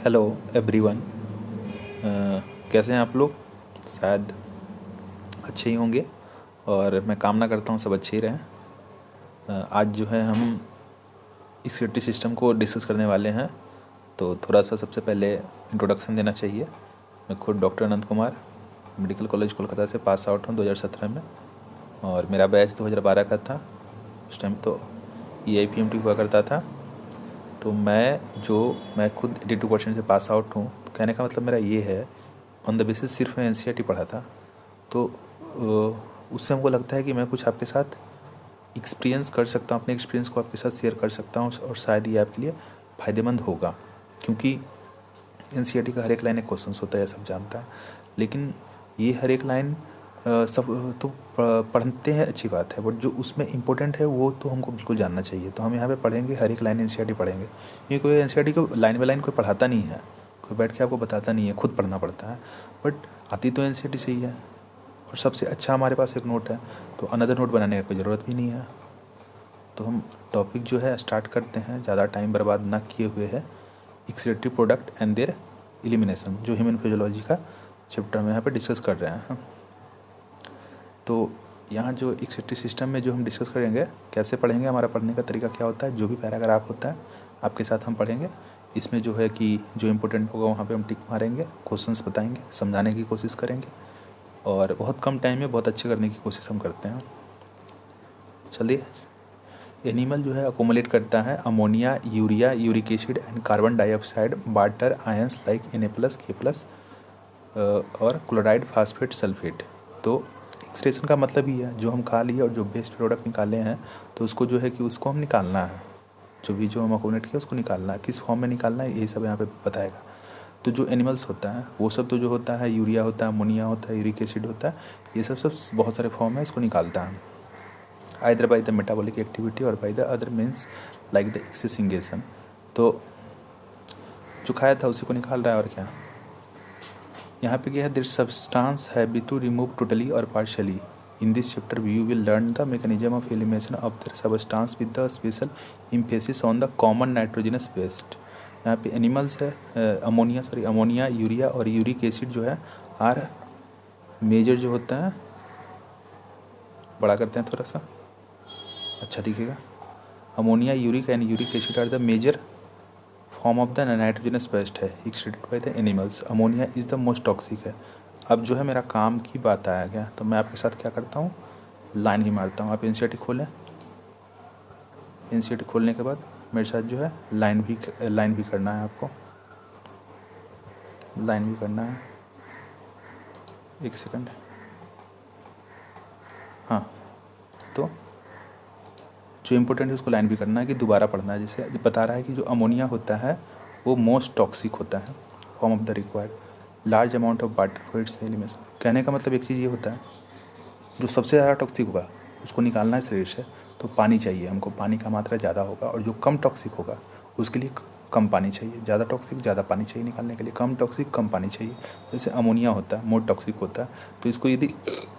Hello everyone. कैसे हैं आप लोग? शायद अच्छे ही होंगे और मैं कामना करता हूँ सब अच्छे ही रहें। आज जो है हम एक्सक्रीटरी सिस्टम को डिस्कस करने वाले हैं। तो थोड़ा सा सबसे पहले इंट्रोडक्शन देना चाहिए। मैं खुद डॉक्टर अनंत कुमार मेडिकल कॉलेज कोलकाता से पास आउट हूँ 2017 में, और मेरा बैच 2012 का था। उस टाइम तो EIPMT हुआ करता था। तो मैं खुद 82% से पास आउट हूँ। तो कहने का मतलब मेरा ये है, ऑन द बेसिस सिर्फ मैं NCERT पढ़ा था। तो उससे हमको लगता है कि मैं कुछ आपके साथ एक्सपीरियंस कर सकता हूँ, अपने एक्सपीरियंस को आपके साथ शेयर कर सकता हूँ, और शायद ये आपके लिए फ़ायदेमंद होगा। क्योंकि NCERT का हर एक लाइन एक क्वेश्चन होता है, सब जानता है, लेकिन ये हर एक लाइन सब तो पढ़ते हैं, अच्छी बात है, बट जो उसमें इम्पोर्टेंट है वो तो हमको बिल्कुल जानना चाहिए। तो हम यहाँ पे पढ़ेंगे, हर एक लाइन NCERT पढ़ेंगे। ये कोई NCERT को लाइन बाय लाइन कोई पढ़ाता नहीं है, कोई बैठ के आपको बताता नहीं है, खुद पढ़ना पड़ता है। बट आती तो NCERT से ही है, और सबसे अच्छा हमारे पास एक नोट है, तो अनदर नोट बनाने की कोई ज़रूरत भी नहीं है। तो हम टॉपिक जो है स्टार्ट करते हैं, ज़्यादा टाइम बर्बाद ना किए हुए है। Excretory product and there elimination, जो ह्यूमन फिजियोलॉजी का चैप्टर में यहाँ पे डिस्कस कर रहे हैं। तो यहाँ जो एक्सक्रीटरी सिस्टम में जो हम डिस्कस करेंगे, कैसे पढ़ेंगे, हमारा पढ़ने का तरीका क्या होता है, जो भी पैराग्राफ होता है आपके साथ हम पढ़ेंगे। इसमें जो है कि जो इम्पोर्टेंट होगा वहाँ पे हम टिक मारेंगे, क्वेश्चंस बताएंगे, समझाने की कोशिश करेंगे, और बहुत कम टाइम में बहुत अच्छे करने की कोशिश हम करते हैं। चलिए, एनिमल जो है अकोमोलेट करता है ammonia, urea, uric acid and carbon dioxide, water ions like Na+, K+, और क्लोराइड, फास्फेट, सल्फेट। तो एक्सक्रीशन का मतलब ही है, जो हम खा लिए और जो वेस्ट प्रोडक्ट निकाले हैं, तो उसको जो है कि उसको हम निकालना है। जो हम अकोमोलेट किया उसको निकालना है, किस फॉर्म में निकालना है, यही सब यहाँ पे बताएगा। तो जो एनिमल्स होता है वो सब तो जो होता है, यूरिया होता है, अमोनिया होता है, यूरिक एसिड होता है, ये सब बहुत सारे फॉर्म है, इसको निकालता है either by the metabolic activity और by the other means like the एक्सेसिंगेशन। तो जो खाया था उसी को निकाल रहा है, और क्या यहाँ पे क्या है, दिस सब्सटेंस है बी टू रिमूव टोटली और partially. In this chapter you will learn the mechanism of elimination of the substance with the special emphasis on the common nitrogenous waste. यहाँ पे एनिमल्स है, अमोनिया, यूरिया और uric acid जो है are major जो होता है, बड़ा करते हैं थोड़ा सा, अच्छा दिखेगा। Ammonia, uric and uric acid are the major form of the nitrogenous waste है excreted by the animals. Ammonia is the most toxic है। अब जो है मेरा काम की बात आया गया, तो मैं आपके साथ क्या करता हूँ, लाइन ही मारता हूँ। आप NCERT खोलें, NCERT खोलने के बाद मेरे साथ जो है लाइन भी करना है, आपको लाइन भी करना है। एक सेकंड, हाँ। तो जो इम्पोर्टेंट है उसको लाइन भी करना है, कि दोबारा पढ़ना है। जैसे बता रहा है कि जो अमोनिया होता है वो मोस्ट टॉक्सिक होता है, form of the required large amount of water for its elimination. कहने का मतलब एक चीज़ ये होता है, जो सबसे ज़्यादा टॉक्सिक होगा उसको निकालना है शरीर से, तो पानी चाहिए हमको, पानी का मात्रा ज़्यादा होगा। और जो कम टॉक्सिक होगा उसके लिए कम पानी चाहिए, ज़्यादा टॉक्सिक ज़्यादा पानी चाहिए निकालने के लिए, कम टॉक्सिक कम पानी चाहिए। जैसे अमोनिया होता है मोस्ट टॉक्सिक होता है, तो इसको यदि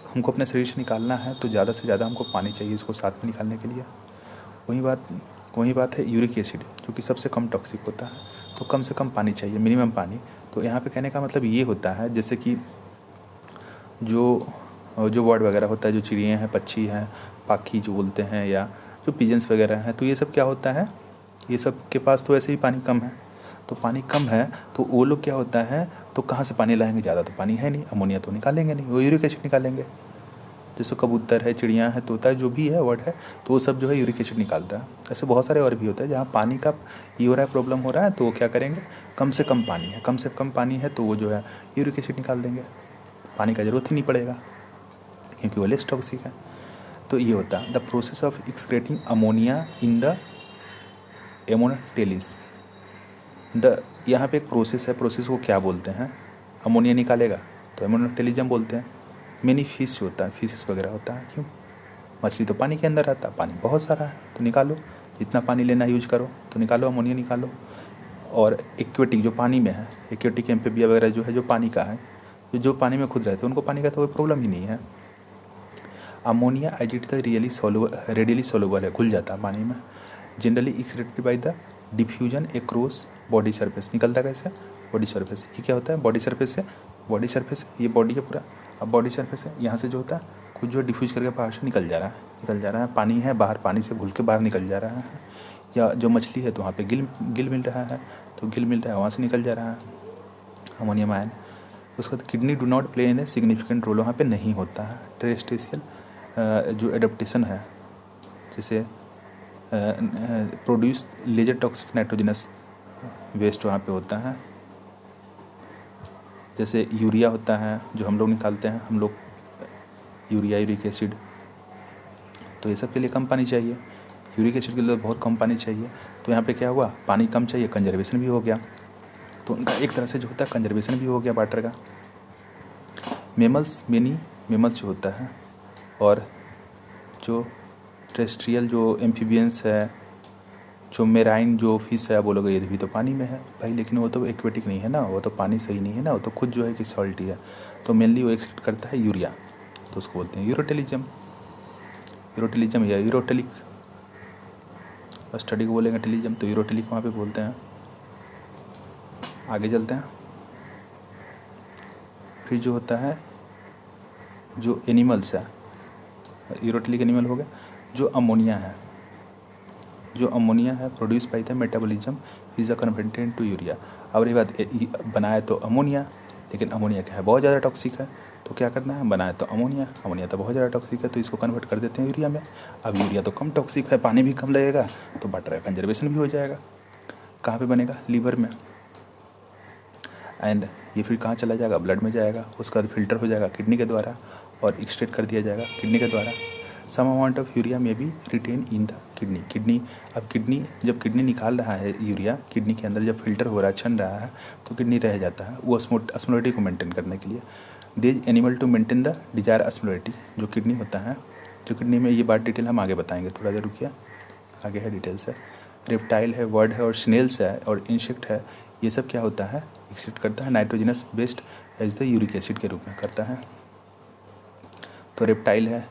हमको अपने शरीर से निकालना है तो ज़्यादा से ज़्यादा हमको पानी चाहिए इसको साथ में निकालने के लिए। वही बात है यूरिक एसिड, जो कि सबसे कम टॉक्सिक होता है, तो कम से कम पानी चाहिए, मिनिमम पानी। तो यहाँ पे कहने का मतलब ये होता है, जैसे कि जो बर्ड वगैरह होता है, जो चिड़ियाँ हैं, पक्षी हैं, पाखी जो बोलते हैं, या जो पिजन्स वगैरह हैं, तो ये सब क्या होता है, ये सब के पास तो ऐसे ही पानी कम है। तो पानी कम है तो वो लोग क्या होता है, तो कहाँ से पानी लाएंगे, ज़्यादा तो पानी है नहीं, अमोनिया तो निकालेंगे नहीं, वो यूरिक एसिड निकालेंगे। जैसे कबूतर है, चिड़ियाँ है, तोता है, जो भी है वर्ड है, तो वो सब जो है यूरिक एसिड निकालता है। ऐसे बहुत सारे और भी होता है, जहाँ पानी का ये हो रहा है, प्रॉब्लम हो रहा है, तो वो क्या करेंगे, कम से कम पानी है तो वो जो है यूरिक एसिड निकाल देंगे, पानी का ज़रूरत ही नहीं पड़ेगा क्योंकि वो लेस टॉक्सिक है। तो ये होता है the process of excreting ammonia in the ammonotelics. यहाँ पे एक प्रोसेस है, प्रोसेस को क्या बोलते हैं, अमोनिया निकालेगा तो एमोनोटेलिज्म बोलते हैं। मेनी फिश होता है, फिशेस वगैरह होता है, क्यों, मछली तो पानी के अंदर रहता है, पानी बहुत सारा है तो निकालो, जितना पानी लेना यूज करो, तो निकालो, अमोनिया निकालो। और एक्वेटिक जो पानी में है, एक्वेटिक एम्फीबिया वगैरह जो है, जो पानी का है, जो पानी में खुद रहते हैं, उनको पानी का तो कोई प्रॉब्लम ही नहीं है। अमोनिया एजिड तक रेडियली सोलूबल है, घुल जाता है पानी में। Generally excreted by the diffusion across body surface, निकलता कैसे, बॉडी सरफेस। ये क्या होता है, बॉडी सरफेस से, बॉडी सरफेस ये बॉडी है पूरा, अब बॉडी सरफेस है, यहाँ से जो होता है कुछ जो डिफ्यूज करके बाहर से निकल जा रहा है, पानी है बाहर, पानी से घुल के बाहर निकल जा रहा है, या जो मछली है तो वहाँ पे गिल मिल रहा है, तो गिल मिल रहा है वहाँ से निकल जा रहा है अमोनियम आयन। उसके बाद kidney do not play in a significant role, वहाँ पे नहीं होता है। टेरेस्ट्रियल जो एडेप्टेशन है, जैसे produce lesser toxic nitrogenous waste वहाँ पे होता है, जैसे यूरिया होता है जो हम लोग निकालते हैं, हम लोग यूरिया, यूरिक एसिड, तो ये सब के लिए कम पानी चाहिए। यूरिक एसिड के लिए बहुत कम पानी चाहिए, तो यहाँ पे क्या हुआ, पानी कम चाहिए, कंजर्वेशन भी हो गया, तो उनका एक तरह से जो होता है कंजर्वेशन भी हो गया वाटर का। मेमल्स जो होता है, और जो टेरेस्ट्रियल जो एम्फीबियंस है, जो मेराइन जो फिश है, बोलोगे ये भी तो पानी में है भाई, लेकिन वो तो एक्वेटिक नहीं है ना, वो तो पानी सही नहीं है ना, वो तो खुद जो है कि सॉल्टी है, तो मेनली वो एक्सक्रीट करता है यूरिया, तो उसको बोलते हैं यूरोटेलिज्म या यूरोटेलिक, स्टडी को बोलेंगे टेलिज्म, तो यूरोटेलिक वहाँ पे बोलते हैं। आगे चलते हैं। फिर जो होता है जो एनिमल्स है, यूरोटेलिक एनिमल हो गया, जो अमोनिया है produce by the metabolism is a converted to urea. अब ये बात बनाए तो अमोनिया, लेकिन अमोनिया क्या है, बहुत ज़्यादा टॉक्सिक है, तो क्या करना है, बनाए तो अमोनिया तो बहुत ज़्यादा टॉक्सिक है, तो इसको कन्वर्ट कर देते हैं यूरिया में। अब यूरिया तो कम टॉक्सिक है, पानी भी कम लगेगा, तो वाटर का कंजर्वेशन भी हो जाएगा। कहाँ पे बनेगा, लीवर में, एंड ये फिर कहाँ चला जाएगा, ब्लड में जाएगा, उसके बाद फिल्टर हो जाएगा किडनी के द्वारा और एक्सट्रैक्ट कर दिया जाएगा किडनी के द्वारा। Some amount of urea may be retain in the kidney. अब जब किडनी निकाल रहा है यूरिया, किडनी के अंदर जब फिल्टर हो रहा है, छन रहा है, तो किडनी रह जाता है वो ऑस्मोलिटी को मेंटेन करने के लिए। These animal to maintain the desire osmolality, जो किडनी होता है, जो किडनी में, ये बात डिटेल हम आगे बताएंगे, थोड़ा देर रुकिए, आगे है डिटेल्स है। रेप्टाइल है, बर्ड है और स्नेल्स है और इंसेक्ट है, ये सब क्या होता है, एक्सक्रीट करता है nitrogenous waste as the uric acid के रूप में करता है। तो रेप्टाइल है,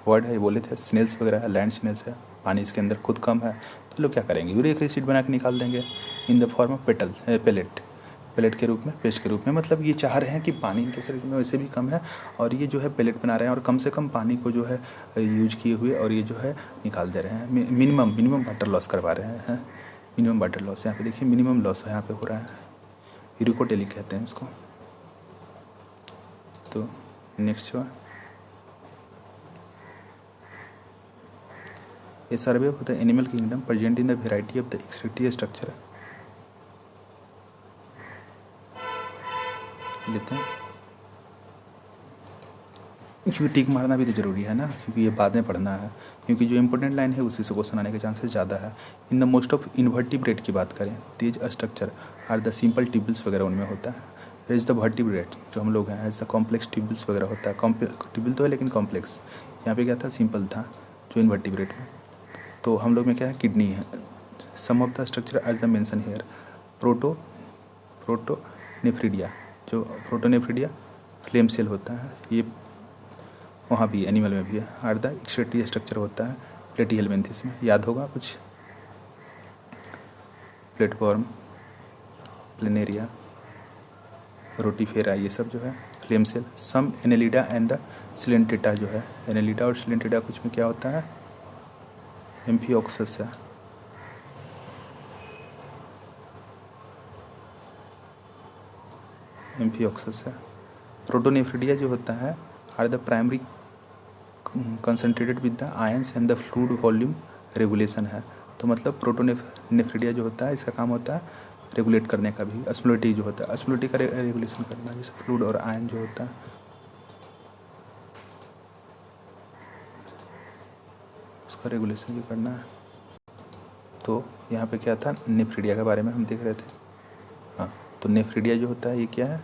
बर्ड है, ये बोले थे, स्नेल्स वगैरह है, लैंड स्नेल्स है, पानी इसके अंदर खुद कम है, तो लोग क्या करेंगे, यूरिक एसिड बना के निकाल देंगे in the form of pellet के रूप में, पेस्ट के रूप में। मतलब ये चाह रहे हैं कि पानी इनके शरीर में वैसे भी कम है, और ये जो है पेलेट बना रहे हैं और कम से कम पानी को जो है यूज किए हुए, और ये जो है निकाल दे रहे हैं, मिनिमम वाटर लॉस करवा रहे हैं, मिनिमम वाटर लॉस। यहाँ पे देखिए मिनिमम लॉस यहाँ पे हो रहा है, यूरिकोटेलिक कहते हैं इसको। तो नेक्स्ट जो a survey of the animal kingdom present in the variety of the excretory structure लेते हैं, क्योंकि टिक मारना भी तो ज़रूरी है ना, क्योंकि ये बाद में पढ़ना है, क्योंकि जो इंपॉर्टेंट लाइन है उसी से क्वेश्चन आने के चांसेस ज़्यादा है। In the most of invertebrate की बात करें, तेज स्ट्रक्चर आर द सिंपल टिब्ल्स वगैरह उनमें होता है। एज द वर्टिब्रेट जो हम लोग हैं, एज द कॉम्प्लेक्स टिब्ल्स वगैरह होता है, टिब्ल तो है लेकिन कॉम्प्लेक्स, यहाँ पे क्या था, सिंपल था जो इनवर्टिब्रेट में। तो हम लोग में क्या है, किडनी है। Some of the structure as the mention here, protonephridia, जो प्रोटोनेफ्रिडिया फ्लेम सेल होता है, ये वहाँ भी एनिमल में भी है। आर द एक्सक्रीटरी स्ट्रक्चर होता है प्लेटिहेल्मिन्थेस में, याद होगा कुछ, प्लेटफॉर्म, प्लेनेरिया, रोटीफेरा, ये सब जो है flame cell. Some annelida and the coelenterata जो है, एनेलिडा और सिलेंट्रेटा कुछ में क्या होता है, एम्फियोक्सस है। एम्फियोक्सस है। प्रोटोनेफ्रिडिया जो होता है are the primary concentrated with the ions and the fluid volume regulation है। तो मतलब प्रोटोनेफ्रिडिया जो होता है, इसका काम होता है रेगुलेट करने का भी। ऑस्मोलिटी जो होता है, ऑस्मोलिटी का रेगुलेशन करना, जैसे फ्लूइड और आयन जो होता है, उसका रेगुलेशन भी करना है। तो यहाँ पे क्या था, नेफ्रिडिया के बारे में हम देख रहे थे। हाँ, तो नेफ्रिडिया जो होता है ये क्या है,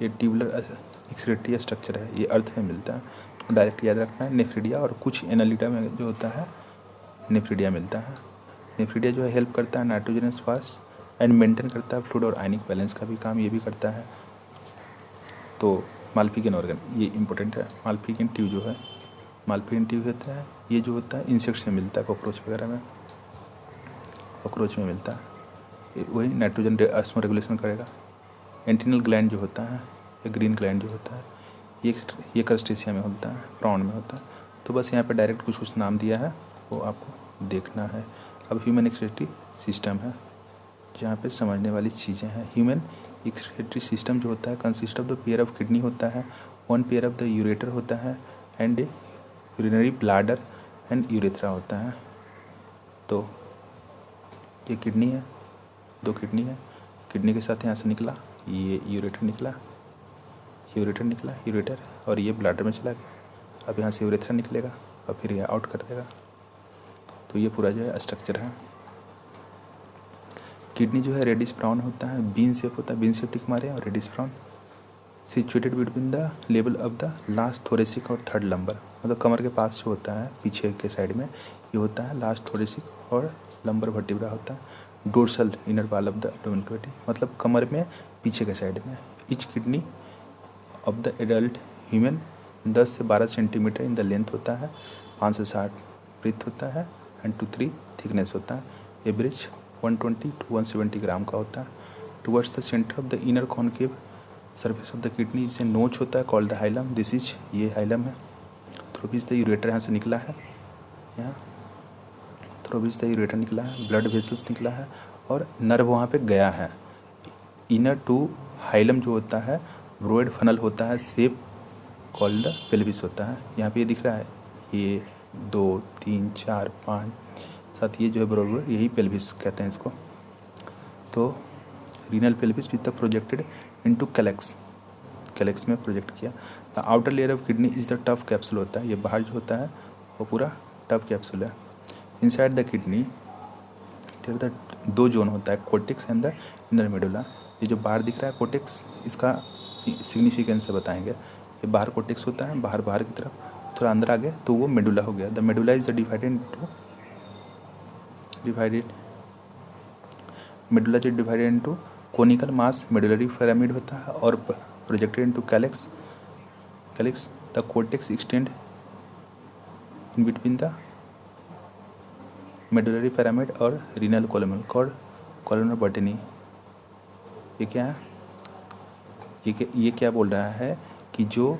ये ट्यूबुलर एक्सक्रीटरी स्ट्रक्चर है, ये अर्थ में मिलता है, तो डायरेक्ट याद रखना है नेफ्रिडिया। और कुछ एनालिडा में जो होता है नेफ्रिडिया मिलता है। नेफ्रिडिया जो है हेल्प करता है नाइट्रोजनस फास्ट एंड मेंटेन करता है फ्लूइड और आयनिक बैलेंस का भी काम ये भी करता है। तो माल्पीगन ऑर्गन ये इंपॉर्टेंट है। माल्पीगन ट्यूब जो है, माल्पीगन ट्यूब होता है, ये जो होता है इंसेक्ट से मिलता है, कॉकरोच वगैरह में। कॉकरोच में मिलता है। वही नाइट्रोजन ऑस्मो रेगुलेशन करेगा। एंटीनल ग्लैंड जो होता है या ग्रीन ग्लैंड जो होता है ये क्रस्टेशिया में होता है, प्रॉन में होता है। तो बस यहाँ पे डायरेक्ट कुछ नाम दिया है, वो आपको देखना है। अब ह्यूमन एक्सक्रीटरी सिस्टम है जहाँ पे समझने वाली चीज़ें हैं। ह्यूमन एक्सक्रीटरी सिस्टम जो होता है consist of the pair of kidney होता है, one pair of the ureter होता है and urinary bladder and urethra होता है। तो ये किडनी है, 2 किडनी है, किडनी के साथ यहाँ से निकला ये यूरेटर निकला, यूरेटर और ये ब्लाडर में चला गया। अब यहाँ से यूरेथ्रा निकलेगा और फिर ये आउट कर देगा। तो ये पूरा जो है स्ट्रक्चर है। किडनी जो है रेडिश ब्राउन होता है, बीन शेप होता है, बीन शेप टिक मारे और reddish brown, situated between the level of the last thoracic और थर्ड लंबर। मतलब कमर के पास जो होता है पीछे के साइड में ये होता है लास्ट थोरेसिक और लंबर वर्टिब्रा होता है। Dorsal inner wall of the abdomen cavity, मतलब कमर में पीछे के साइड में। Each kidney of the adult human 10 से 12 सेंटीमीटर इन द लेंथ होता है, 5 से 60 ब्रीथ होता है एंड 2 3 थिकनेस होता है। एवरेज 120 to 170 ग्राम का होता है। Towards the centre of the inner concave surface of the kidney जिसे नोच होता है called the hilum, this is ये हाइलम है। थ्रोबिस द यूरेटर यहाँ से निकला है, यहाँ थ्रोबिस द यूरेटर निकला है, ब्लड वेसल्स निकला है और नर्व वहाँ पे गया है। इनर टू हाइलम जो होता है ब्रोएड फनल होता है, शेप कॉल्ड द पेल्विस होता है। यहाँ पे ये दिख रहा है, ये 2 3 4 5 7 ये जो है ब्रोएड, यही पेल्विस कहते हैं इसको। तो renal pelvis with the projected into calyx में प्रोजेक्ट किया। The outer layer of kidney is the tough capsule होता है, ये बाहर जो होता है वो पूरा टफ कैप्सूल है। Inside the kidney there the 2 zone होता है, cortex and the inner medulla. ये जो बाहर दिख रहा है कोर्टेक्स, इसका सिग्निफिकेंस बताएंगे। ये बाहर कोर्टेक्स होता है, बाहर की तरफ, थोड़ा अंदर आ गया तो वो मेडुला हो गया। The medulla is the medulla जो डिवाइडेड इनटू कोनिकल मास मेडुलरी पिरामिड होता है और projected into calyx. The cortex extend in between the medullary pyramid और रीनल कॉलमनर बटनी। ये क्या है, ये क्या बोल रहा है कि जो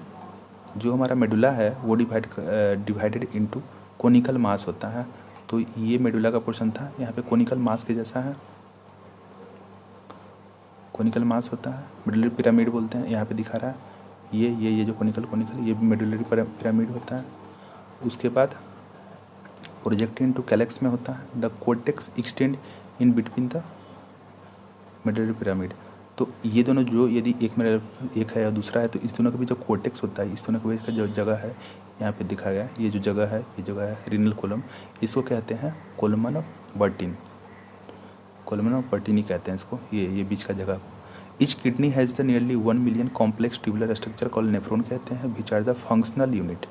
हमारा मेडुला है वो डिवाइडेड इनटू कोनिकल मास होता है। तो ये मेडुला का पोर्शन था, यहाँ पे कोनिकल मास के जैसा है, कोनिकल मास होता है, मेडुलरी पिरामिड बोलते हैं। यहाँ पे दिखा रहा है ये जो कोनिकल ये मेडुलरी पिरामिड होता है। उसके बाद प्रोजेक्टेड इनटू कैलेक्स में होता है। The cortex extend in between the medullary pyramid. तो ये दोनों जो यदि एक है या दूसरा है तो इस दोनों के बीच जो कोर्टेक्स होता है, इस दोनों के बीच का जो जगह है यहाँ पे दिखा गया, ये जो जगह है रीनल कॉलम, इसको कहते हैं कोलमन ऑफ बर्टिनी कहते हैं इसको, ये बीच का जगह को। Each kidney has the nearly 1 million complex tubular structure called nephron कहते हैं, which are the functional unit.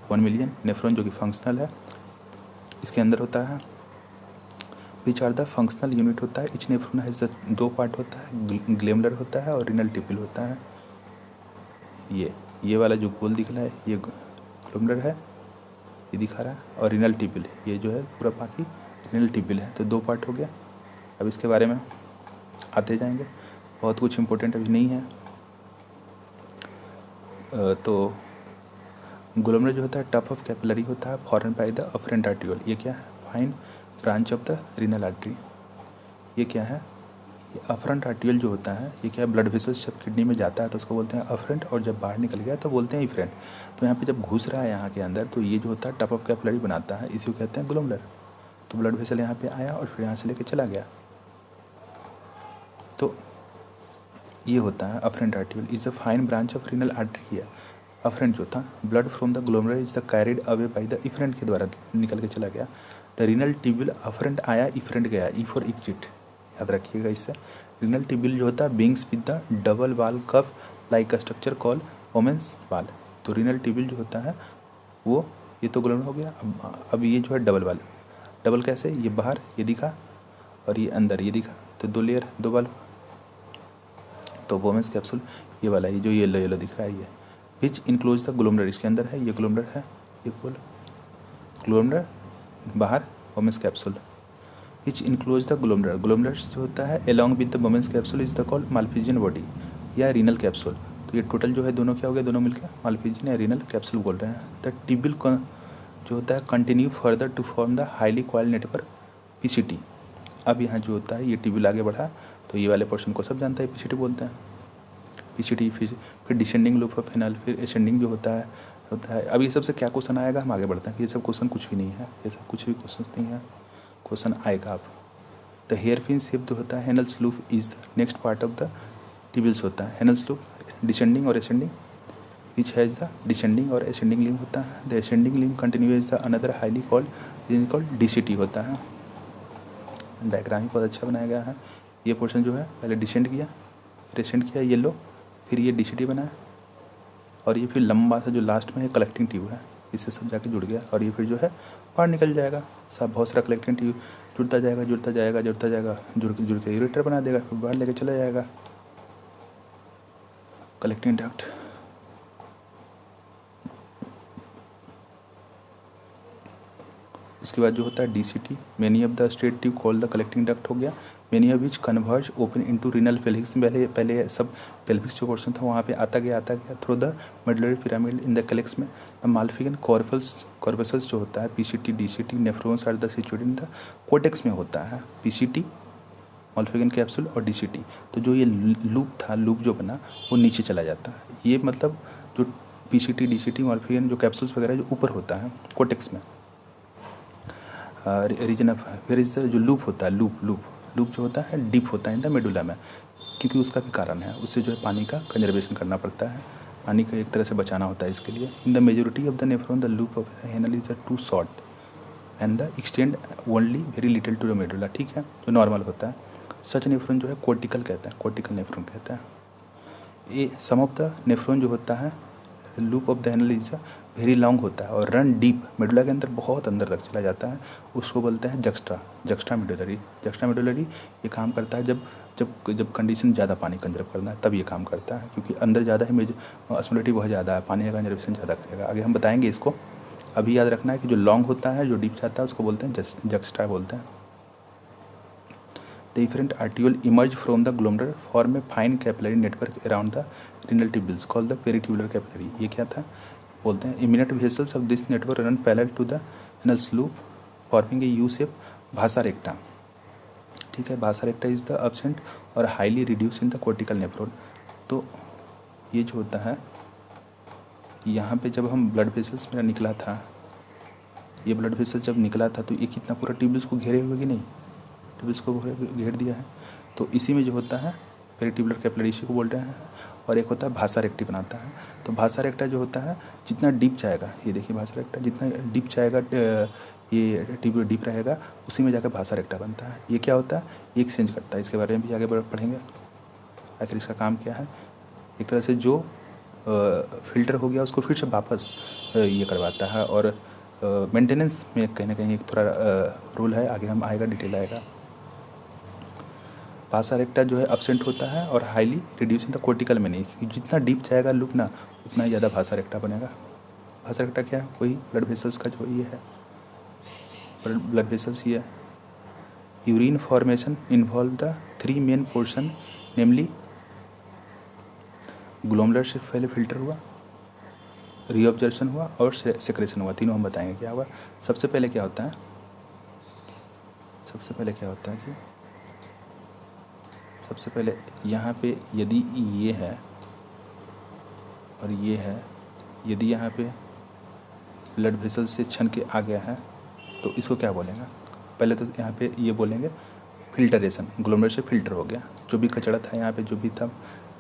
1 million nephron जो कि फंक्शनल है इसके अंदर होता है। Which are the functional unit होता है। इच नेफ्रॉन हैज़ 2 पार्ट होता है, ग्लैंडुलर होता है और रीनल ट्यूब्यूल होता है। ये वाला जो गोल दिख रहा है ये ग्लैंडुलर है, ये दिखा रहा है, और रीनल ट्यूब्यूल ये जो है पूरा बाकी रीनल ट्यूब्यूल है। तो 2 पार्ट हो गया। अब इसके बारे में आते जाएंगे, बहुत कुछ इंपॉर्टेंट अभी नहीं है। तो ग्लोमेरुलर जो होता है टफ ऑफ कैपिलरी होता है, फॉरन बाय द अफरेंट आर्टियोल। ये क्या है, fine branch of the renal artery. ये क्या है, ये अफरेंट आर्टियोल जो होता है ये क्या है, ब्लड वेसल्स जब किडनी में जाता है तो उसको बोलते हैं अफरेंट, और जब बाहर निकल गया तो बोलते हैं इफरेंट। तो यहाँ पे जब घुस रहा है यहाँ के अंदर तो ये जो होता है टफ ऑफ कैपिलरी बनाता है, इसी को कहते हैं ग्लोमेरुलर। तो ब्लड वेसल यहाँ पे आया और फिर यहाँ से लेके चला गया। तो ये होता है afferent arteriole is a fine branch of renal artery है। अफरेंट जो था, blood from the glomerular is the carried away by the efferent के द्वारा निकल के चला गया। द रीनल ट्यूब्यूल अफरेंट आया, इफरेंट गया, ई फॉर एग्जिट, याद रखिएगा इससे। रीनल ट्यूब्यूल जो होता है बिंग्स with the double wall cup like a structure call Bowman's wall. तो रीनल ट्यूब्यूल जो होता है वो, ये तो ग्लोमेरुलर हो गया। अब ये जो है डबल वाल, डबल कैसे, ये बाहर ये दिखा और ये अंदर ये दिखा, तो 2 लेयर 2 वाल। तो वोमेंस कैप्सूल ये वाला, ये जो येलो दिख रहा है ये, विच इनक्लोज द ग्लोमेरुलर, इसके अंदर है, ये ग्लोमेरुलर है, ये ग्लोमेरुलर बाहर Bowman's capsule. Which enclose the glomerular, glomerulus जो होता है along with the Bowman's capsule is the called Malpighian body या रीनल कैप्सूल। तो ये टोटल जो है दोनों क्या हो गया, दोनों मिलकर माल्पिजियन या रीनल कैप्सूल बोल रहे हैं। द टिबिल जो होता है continue further to form the highly coiled network PCT. अब यहाँ जो होता है ये टिबिल आगे बढ़ा तो ये वाले पोर्शन को सब जानता है पीसीटी बोलते हैं। पीसीटी फिर डिसेंडिंग लूप ऑफ फिनल, फिर असेंडिंग जो होता है। अब ये सबसे क्या क्वेश्चन आएगा, हम आगे बढ़ते हैं। ये सब क्वेश्चन कुछ भी नहीं है, ये सब कुछ भी क्वेश्चन नहीं है, क्वेश्चन आएगा अब। द हेयर पिन शेप जो होता है Henle's loop is the next part of the tubules होता है। हेनल्स लूप डिसेंडिंग और ascending which has the descending और असेंडिंग लिंक होता है। The ascending limb continues the another highly called DCT होता है। डायग्राम ही बहुत अच्छा बनाया गया है। ये पोर्शन जो है पहले डिसेंड किया, फिर असेंड किया येलो, फिर ये डीसीटी बनाया और ये फिर लंबा सा जो लास्ट में है कलेक्टिंग ट्यूब है, इससे सब जाके जुड़ गया और ये फिर जो है बाहर निकल जाएगा। सब बहुत सारा कलेक्टिंग ट्यूब जुड़ता जाएगा जुड़ता जाएगा जुड़ता जाएगा, जुड़ के यूरेटर बना देगा, फिर बाहर लेके चला जाएगा कलेक्टिंग डक्ट। उसके बाद जो होता है DCT, many of the straight tube called the collecting duct हो गया। Many of which converge open into renal पेल्विक्स। पहले सब पेल्विक्स जो पोर्शन था वहाँ पे आता गया through the medullary pyramid in the calyx में। द माल्फिगन कॉर्पसल्स जो होता है PCT DCT nephrons are the situated in the cortex में होता है। पीसीटी माल्फिगन कैप्सूल और डीसीटी, तो जो ये लूप जो बना वो नीचे चला जाता है। ये मतलब जो पीसीटी डीसीटी माल्फिगन जो कैप्सूल्स वगैरह जो ऊपर होता है कोर्टेक्स में। रीजन ऑफ फिर इस जो लूप होता है लूप जो होता है डीप होता है इन द मेडुला में, क्योंकि उसका भी कारण है, उससे जो है पानी का कंजर्वेशन करना पड़ता है, पानी को एक तरह से बचाना होता है इसके लिए। In the majority of the nephron the loop of the Henle is too short and the extend only very little to the medulla, ठीक है, जो नॉर्मल होता है। सच नेफ्रॉन जो है कोर्टिकल कहते हैं, कोर्टिकल नेफ्रॉन कहते हैं। ये सम ऑफ द नेफ्रॉन जो होता है loop of the Henle is very long होता है और रन डीप मेडुला के अंदर बहुत अंदर तक चला जाता है, उसको बोलते हैं जक्स्ट्रा मेडुलरी। ये काम करता है जब कंडीशन ज़्यादा पानी कंजर्व करना है तब ये काम करता है, क्योंकि अंदर ज़्यादा है ऑस्मोलिटी बहुत ज़्यादा है, पानी का कंजर्वेशन ज़्यादा करेगा। आगे हम बताएंगे इसको, अभी याद रखना है कि जो लॉन्ग होता है जो डीप जाता है उसको बोलते हैं जक्स्ट्रा बोलते हैं। The efferent arteriole emerge from the glomerular, form a fine capillary network around the renal tubules called the peritubular capillary। ये क्या था बोलते हैं, a minute vessels of this network run parallel to the Henle's loop forming a U shape vasa recta, ठीक है। Vasa recta is the absent और highly reduce in the cortical nephron. तो ये जो होता है यहाँ पे जब हम ब्लड वेसल्स मेरा निकला था, ये ब्लड वेसल जब निकला था तो ये कितना पूरा ट्यूबल्स को घेरे हुए कि नहीं, ट्यूबल्स को घेर दिया है। तो इसी में जो होता है पेरिट्यूबुलर कैपिलरी इसी को बोल रहे हैं, और एक होता है भासा रेक्टी बनाता है। तो भासा रेक्टा जो होता है जितना डीप जाएगा, ये देखिए भासा रेक्टा जितना डीप जाएगा ये ट्यूब डीप रहेगा उसी में जाकर भासा रेक्टा बनता है। ये क्या होता है, ये एक्सचेंज करता है, इसके बारे में भी आगे पढ़ेंगे। आखिर इसका काम क्या है, एक तरह से जो फिल्टर हो गया उसको फिर से वापस ये करवाता है, और मेंटेनेंस में कहीं ना कहीं एक थोड़ा रोल है, आगे हम आएगा डिटेल आएगा। भासा रेक्टा जो है एब्सेंट होता है और highly reduce in the cortical में नहीं, क्योंकि जितना डीप जाएगा लूप ना उतना ज़्यादा भासा रेक्टा बनेगा। भासा रेक्टा क्या है, वही ब्लड वेसल्स का जो ये है, ब्लड वेसल्स ये है। Urine formation involve the 3 main portion, namely glomerular से पहले फिल्टर हुआ, रीअब्जॉर्प्शन हुआ और सेक्रेशन हुआ, तीनों हम बताएंगे क्या हुआ। सबसे पहले क्या होता है कि सबसे पहले यहाँ पे यदि ये है और ये है, यदि यहाँ पे ब्लड वेसल से छन के आ गया है तो इसको क्या बोलेंगे, पहले तो यहाँ पे ये बोलेंगे फिल्टरेशन, ग्लोमेरुलर से फिल्टर हो गया, जो भी कचरा था यहाँ पे जो भी था,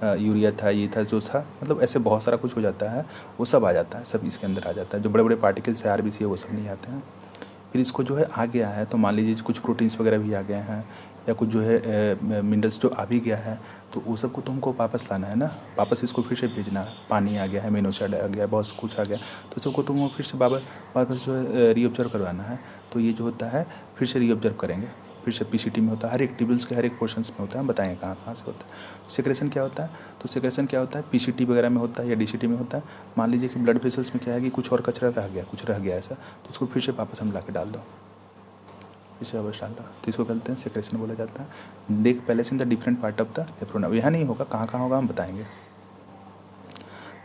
यूरिया था, ये था, जो था, मतलब ऐसे बहुत सारा कुछ हो जाता है, वो सब आ जाता है, सब इसके अंदर आ जाता है। जो बड़े बड़े पार्टिकल्स है आरबीसी है वो सब नहीं आते हैं। फिर इसको जो है आ गया है तो मान लीजिए कुछ प्रोटीन्स वगैरह भी आ गए हैं, या कुछ जो है मिनरल्स जो आ भी गया है, तो वो सबको तो हमको वापस लाना है ना, वापस इसको फिर से भेजना है। पानी आ गया है, मेनोसाइड आ गया, बहुत कुछ आ गया, तो सबको तुमको फिर से वापस जो है रीऑब्जर्व करवाना है। तो ये जो होता है फिर से रीऑब्जर्व करेंगे, फिर से पीसीटी में होता है, हर एक ट्यूबल्स के हर एक पोर्शंस में होता है, हम बताएंगे कहाँ कहाँ से होता है। सेक्रेशन क्या होता है, तो सेक्रेशन क्या होता है, पीसीटी वगैरह में होता है या डीसीटी में होता है। मान लीजिए कि ब्लड वेसल्स में क्या है कि कुछ और कचरा रह गया, कुछ रह गया ऐसा, तो उसको फिर से वापस हम ला के डाल दो, इसे अवशाला, तो इसको कहते हैं सेक्रेशन बोला जाता है। Take place in the different part of the nephron, यहाँ नहीं होगा, कहाँ कहाँ होगा हम बताएंगे।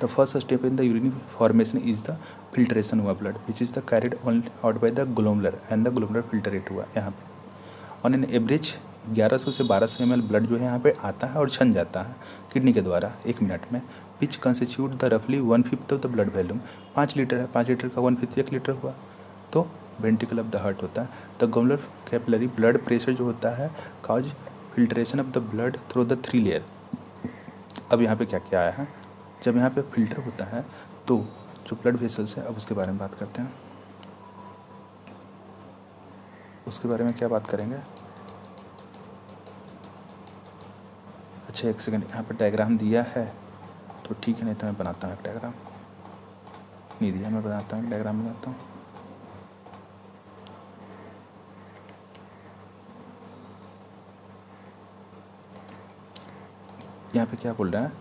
The first step in the urine formation is the filtration हुआ blood which is the carried out by the glomerular and the glomerular filtrate हुआ यहाँ पे। ऑन एन एवरेज 1100 से 1200 ml ब्लड जो है यहाँ पे आता है और छन जाता है किडनी के द्वारा 1 मिनट में, विच कंस्टिट्यूट द रफली 1/5 of the blood volume. 5 litre है, 5 लीटर का 1/5 1 लीटर हुआ, तो वेंट्रिकल ऑफ द हार्ट होता है। The glomerular capillary blood pressure जो होता है cause filtration of the blood through the 3 layer. अब यहाँ पे क्या क्या आया है, जब यहाँ पे फिल्टर होता है तो जो ब्लड वेसल्स है, अब उसके बारे में बात करते हैं। उसके बारे में क्या बात करेंगे, अच्छा एक सेकंड, यहाँ पे डायग्राम दिया है तो ठीक है, नहीं तो मैं बनाता हूँ एक डायग्राम। नहीं दिया, मैं बनाता हूँ डायग्राम बनाता हूँ। यहाँ पे क्या बोल रहा है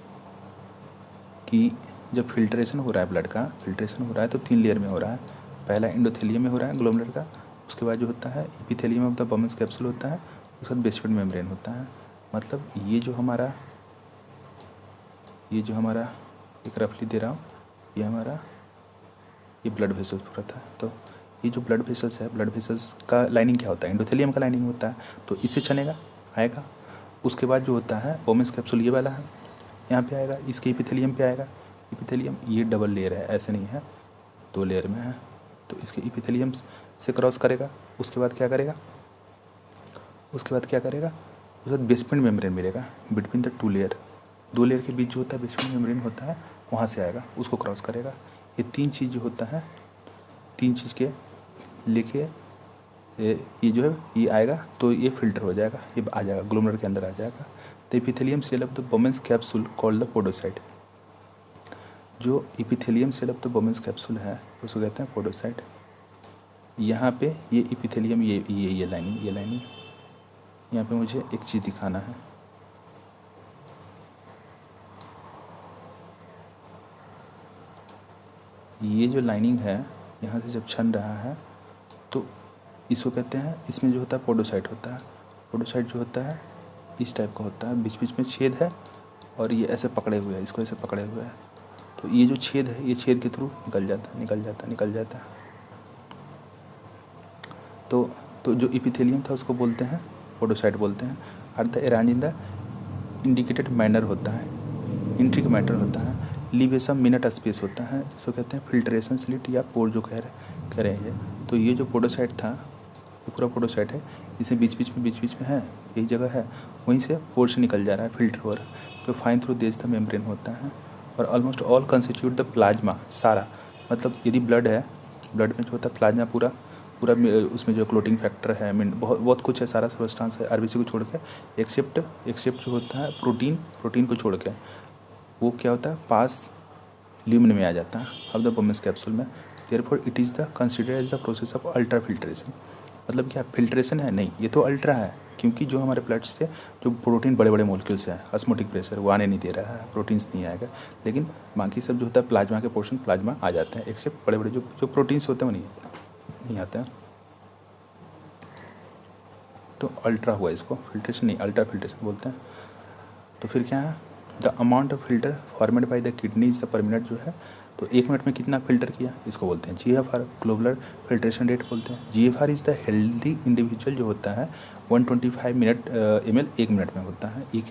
कि जब फिल्ट्रेशन हो रहा है, ब्लड का फिल्ट्रेशन हो रहा है तो 3 लेयर में हो रहा है। पहला एंडोथेलियम में हो रहा है ग्लोमुलर का, उसके बाद जो होता है epithelium of the Bowman's capsule होता है, उसके बाद बेसमेंट मेम्ब्रेन होता है। मतलब ये जो हमारा एक रफली दे रहा हूँ, ये हमारा ये ब्लड वेसल्स पूरा था। तो ये जो ब्लड वेसल्स है, ब्लड वेसल्स का लाइनिंग क्या होता है, एंडोथेलियम का लाइनिंग होता है, तो इससे छनेगा आएगा। उसके बाद जो होता है बर्मेंस कैप्सूल ये वाला है, यहाँ पे आएगा, इसके एपिथेलियम पे आएगा। एपिथेलियम ये डबल लेयर है, ऐसे नहीं है, 2 लेयर में है, तो इसके एपिथेलियम से क्रॉस करेगा। उसके बाद क्या करेगा, उसके बाद बेसमेंट मेम्ब्रेन मिलेगा बिटवीन द 2 लेयर। 2 लेयर के बीच जो होता है बेसमेंट मेम्ब्रेन होता है, वहाँ से आएगा, उसको क्रॉस करेगा। ये 3 चीज़ जो होता है, 3 चीज़ के लेके ये जो है ये आएगा, तो ये फिल्टर हो जाएगा, ये आ जाएगा ग्लोमुलर के अंदर आ जाएगा। The epithelium cell of the Bowman's capsule called the podocyte. जो epithelium cell of the Bowman's capsule है उसको कहते हैं पोडोसाइट। यहाँ पे ये एपिथेलियम, ये लाइनिंग यहाँ पे मुझे एक चीज़ दिखाना है। ये जो लाइनिंग है यहाँ से जब छन रहा है तो इसको कहते हैं, इसमें जो होता है पोडोसाइट होता है। पोडोसाइट जो होता है इस टाइप का होता है, बीच बीच में छेद है और ये ऐसे पकड़े हुए है, इसको ऐसे पकड़े हुए है, तो ये जो छेद है ये छेद के थ्रू निकल जाता है। तो जो एपिथेलियम था उसको बोलते हैं पोडोसाइट बोलते हैं। Are the arrange in the indicated manner होता है, इंट्रिक मैटर होता है, leave a some minute space होता है, जिसको कहते हैं फिल्ट्रेशन स्लिट या पोर जो कह रहे हैं। तो ये जो पोडोसाइट था, ये पूरा पोडोसाइट है, इसे बीच बीच में है, यही जगह है, वहीं से पोर से निकल जा रहा है, फिल्टर हो रहा है, जो फाइन थ्रू देश द मेम्ब्रेन होता है। और almost all constitute the plasma, सारा मतलब यदि ब्लड है, ब्लड में जो होता है प्लाज्मा पूरा उसमें जो क्लोटिंग फैक्टर है, बहुत कुछ है, सारा सब्सटेंस है आरबीसी को छोड़ के, एक्सेप्ट जो होता है प्रोटीन को छोड़ के, वो क्या होता है पास ल्यूमिन में आ जाता है अब द बर्मेंस कैप्सूल में। Therefore it is the considered as the process of ultra filtration. मतलब क्या फिल्ट्रेशन है, नहीं, ये तो अल्ट्रा है, क्योंकि जो हमारे ब्लड से जो प्रोटीन बड़े मोलिक्यूल्स हैं, ऑस्मोटिक प्रेशर वो आने नहीं दे रहा है, प्रोटीन्स नहीं आएगा, लेकिन बाकी सब जो होता है प्लाज्मा के पोर्शन प्लाज्मा आ जाते हैं, एक्सेप्ट बड़े जो प्रोटीन्स होते हैं वो नहीं आते हैं। तो अल्ट्रा हुआ, इसको फिल्ट्रेशन नहीं अल्ट्रा फिल्ट्रेशन बोलते हैं। तो फिर क्या है, the amount of filter formed by the kidney is the पर मिनट जो है, तो 1 मिनट में कितना फिल्टर किया इसको बोलते हैं GFR, ग्लोबुलर फिल्ट्रेशन रेट बोलते हैं। GFR is the healthy individual जो होता है 125 ml 1 मिनट में होता है, एक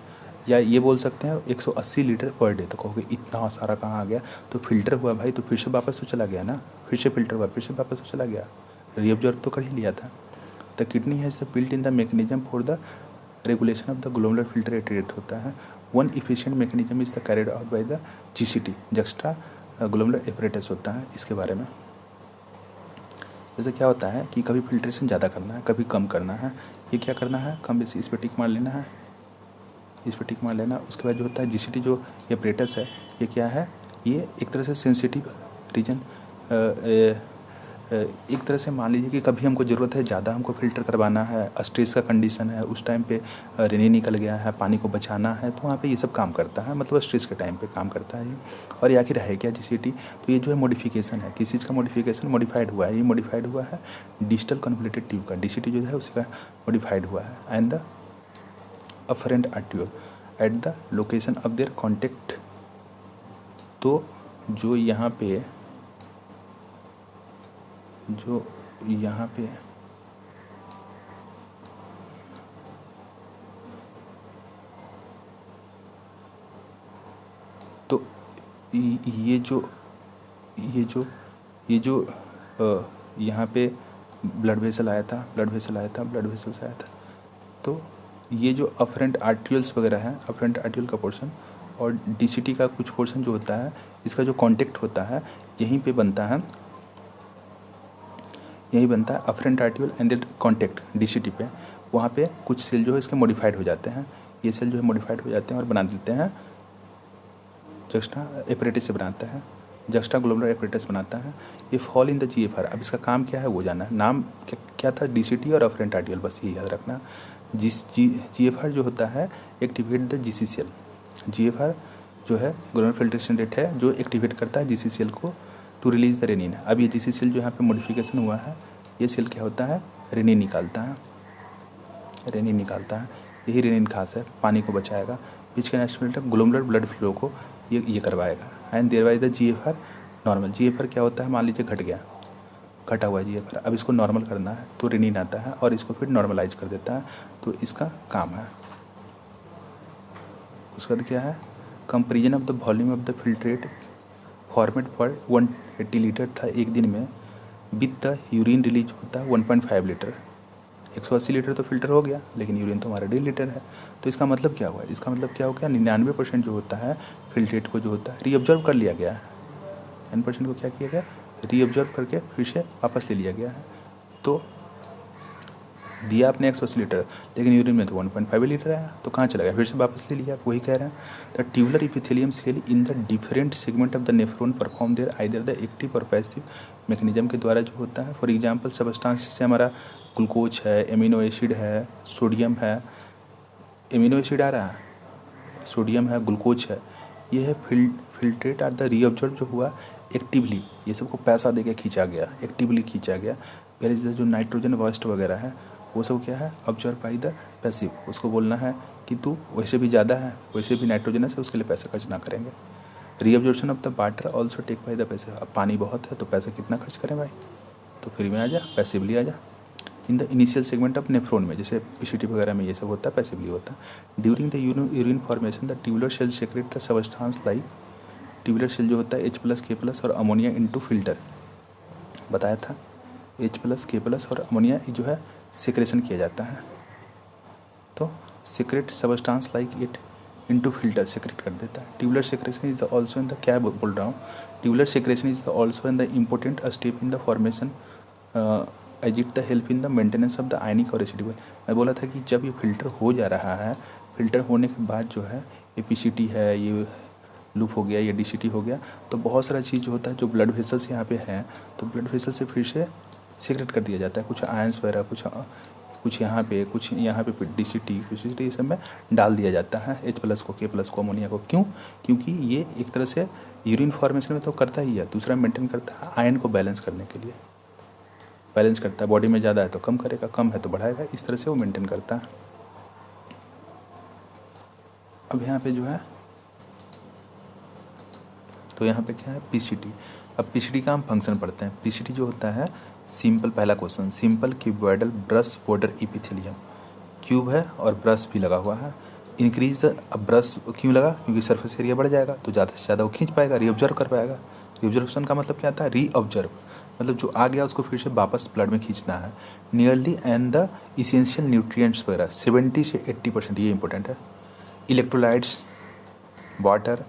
या ये बोल सकते हैं 180 लीटर पर डे। तो कहोगे इतना सारा कहाँ आ गया, तो फिल्टर हुआ भाई, तो फिर से वापस तो चला गया ना, फिर से फिल्टर हुआ, फिर से वापस तो चला गया, रीअब्जॉर्ब तो कर ही लिया था। The kidney has the built in the mechanism for the regulation of the glomerular filter rate होता है। One efficient mechanism is the carried out by the GCT, juxta glomerular apparatus होता है। इसके बारे में जैसे क्या होता है कि कभी फिल्ट्रेशन ज़्यादा करना है, कभी कम करना है, ये क्या करना है कम बेसी, इस पर टिक मार लेना है, इस पर टिक मार लेना। उसके बाद जो होता है GCT जो एपरेटस है, ये क्या है, ये एक तरह से सेंसिटिव रीजन एक तरह से मान लीजिए कि कभी हमको ज़रूरत है, ज़्यादा हमको फ़िल्टर करवाना है, स्ट्रेस का कंडीशन है, उस टाइम पे रेनी निकल गया है, पानी को बचाना है, तो वहाँ पे ये सब काम करता है, मतलब स्ट्रेस के टाइम पे काम करता है ये। और ये आखिर है क्या जीसीटी? तो ये जो है मॉडिफिकेशन है, किस चीज़ का मॉडिफिकेशन? मॉडिफाइड हुआ है, ये मॉडिफाइड हुआ है डिजिटल कन्वोल्यूटेड ट्यूब का, डीसीटी जो है उसका मॉडिफाइड हुआ है। And the afferent arteriole at the location of their contact. तो जो यहाँ पे तो ये जो यहाँ पे ब्लड वेसल आया था, ब्लड वेसल से आया था। तो ये जो अफरेंट आर्ट्रियल्स वगैरह हैं, अफरेंट आर्ट्रियल का पोर्शन और डीसीटी का कुछ पोर्शन जो होता है, इसका जो कांटेक्ट होता है यहीं पे बनता है, afferent arteriole and their contact DCT पे। वहाँ पे कुछ सेल जो है इसके मॉडिफाइड हो जाते हैं, ये सेल जो है मॉडिफाइड हो जाते हैं और बना देते हैं जस्टा एपरेटिस से बनाता है, जस्टा ग्लोबुलर एपरेटिस बनाता है। ये फॉल इन द जीएफआर। अब इसका काम क्या है वो जाना है। नाम क्या था? डीसीटी और अफरेंट आर्ट्रियल, बस ये याद रखना। जीएफआर जो होता है एक्टिवेट द जीसीसीएल। जीएफआर जो है ग्लोबुलर फिल्ट्रेशन रेट है, जो एक्टिवेट करता है जीसीसीएल को टू रिलीज द रेनिन। अब ये जीसीसीएल जो यहाँ पे मॉडिफिकेशन हुआ है, ये सेल क्या होता है? रेनिन निकालता है, यही रेनिन खास है, पानी को बचाएगा, बीच के नेशनल ग्लोबुलर ब्लड फ्लो को ये करवाएगा। And thereby the GFR normal. GFR क्या होता है? मान लीजिए घटा हुआ जीएफआर, अब इसको नॉर्मल करना है तो रेनिन आता है और इसको फिर नॉर्मलाइज कर देता है, तो इसका काम है। उसके बाद क्या है? Comparison of the volume of the filtrate format पर 180 लीटर था एक दिन में, विद द यूरिन रिलीज होता है 1.5 लीटर। 180 लीटर तो फिल्टर हो गया, लेकिन यूरिन तो हमारा 1.5 लीटर है। तो इसका मतलब क्या हुआ? इसका मतलब क्या हो गया? 99% जो होता है फिल्ट्रेट को जो होता है रीअब्जॉर्व कर लिया गया है। 9% को क्या किया गया? रीअब्जॉर्व करके फिर से वापस ले लिया गया है। तो दिया आपने 180 लीटर, लेकिन यूरिन में तो 1.5 लीटर आया, तो कहाँ चला गया? फिर से वापस ले लिया। वही कह रहे हैं the tubular epithelium cell in the different segment of the nephron perform their either the active और पैसिव मैकेनिज्म के द्वारा जो होता है। फॉर एग्जांपल सबस्टांस जैसे हमारा ग्लूकोज है, एमिनो एसिड है, सोडियम है, एमिनो एसिड आ रहा है, सोडियम है, ग्लूकोज है, ये है फिल्ट्रेट आर द रीअब्जॉर्ब जो हुआ एक्टिवली, ये सबको पैसा देके खींचा गया, एक्टिवली खींचा गया। पहले जैसे जो नाइट्रोजन वेस्ट वगैरह है वो सब क्या है? Observe by the passive. उसको बोलना है कि तू वैसे भी ज़्यादा है, वैसे भी नाइट्रोजनस है, उसके लिए पैसा खर्च ना करेंगे। Reabsorption of the water also take by the passive. अब पानी बहुत है तो पैसा कितना खर्च करें भाई? तो फ्री में आ जा, पैसिवली आ जा। In the initial segment of nephron में, जैसे पीसीटी वगैरह में ये सब होता है, पैसिवली होता है। During the urine formation the tubular cell secrete the substance like, tubular cell जो होता है H+, K+ और अमोनिया इनटू फिल्टर, बताया था। H+, K+ और अमोनिया जो है सिक्रेशन किया जाता है, तो secrete substance like it into filter secrete कर देता है। Tubular secretion is also in the, क्या बोल रहा हूँ, tubular secretion is also in the important step in the formation as it the help in the maintenance of the ionic और residual. मैं बोला था कि जब ये फिल्टर हो जा रहा है, फिल्टर होने के बाद जो है ये पीसीटी है, ये लूप हो गया, ये डीसीटी हो गया, तो बहुत सारा चीज़ जो होता है जो ब्लड वेसल्स यहाँ पे हैं, तो ब्लड वेसल से फिर से सीक्रेट कर दिया जाता है। कुछ आयंस वगैरह, कुछ यहाँ पे डीसीटी ये सब में डाल दिया जाता है, H+ को, K+ को, अमोनिया को। क्यों? क्योंकि ये एक तरह से यूरिन फॉर्मेशन में तो करता ही है, दूसरा मेंटेन करता है आयन को बैलेंस करने के लिए, बैलेंस करता है। बॉडी में ज़्यादा है तो कम करेगा, कम है तो बढ़ाएगा, इस तरह से वो मेंटेन करता है। अब यहाँ पे जो है, तो यहाँ पे क्या है? पीसीटी। अब पीसीटी का हम फंक्शन पढ़ते हैं। पीसीटी जो होता है, सिंपल, पहला question, simple cuboidal brush border epithelium. Cube है और ब्रश भी लगा हुआ है। इंक्रीज द, अब ब्रश क्यों लगा? क्योंकि सरफेस एरिया बढ़ जाएगा तो ज़्यादा से ज़्यादा वो खींच पाएगा, रीऑब्जर्व कर पाएगा। रीऑब्जर्वेशन का मतलब क्या आता है? रीऑब्जर्व, मतलब जो आ गया उसको फिर से वापस ब्लड में खींचना है। Nearly and the essential nutrients वगैरह 70 से 80%, ये इंपॉर्टेंट है। इलेक्ट्रोलाइट्स, वाटर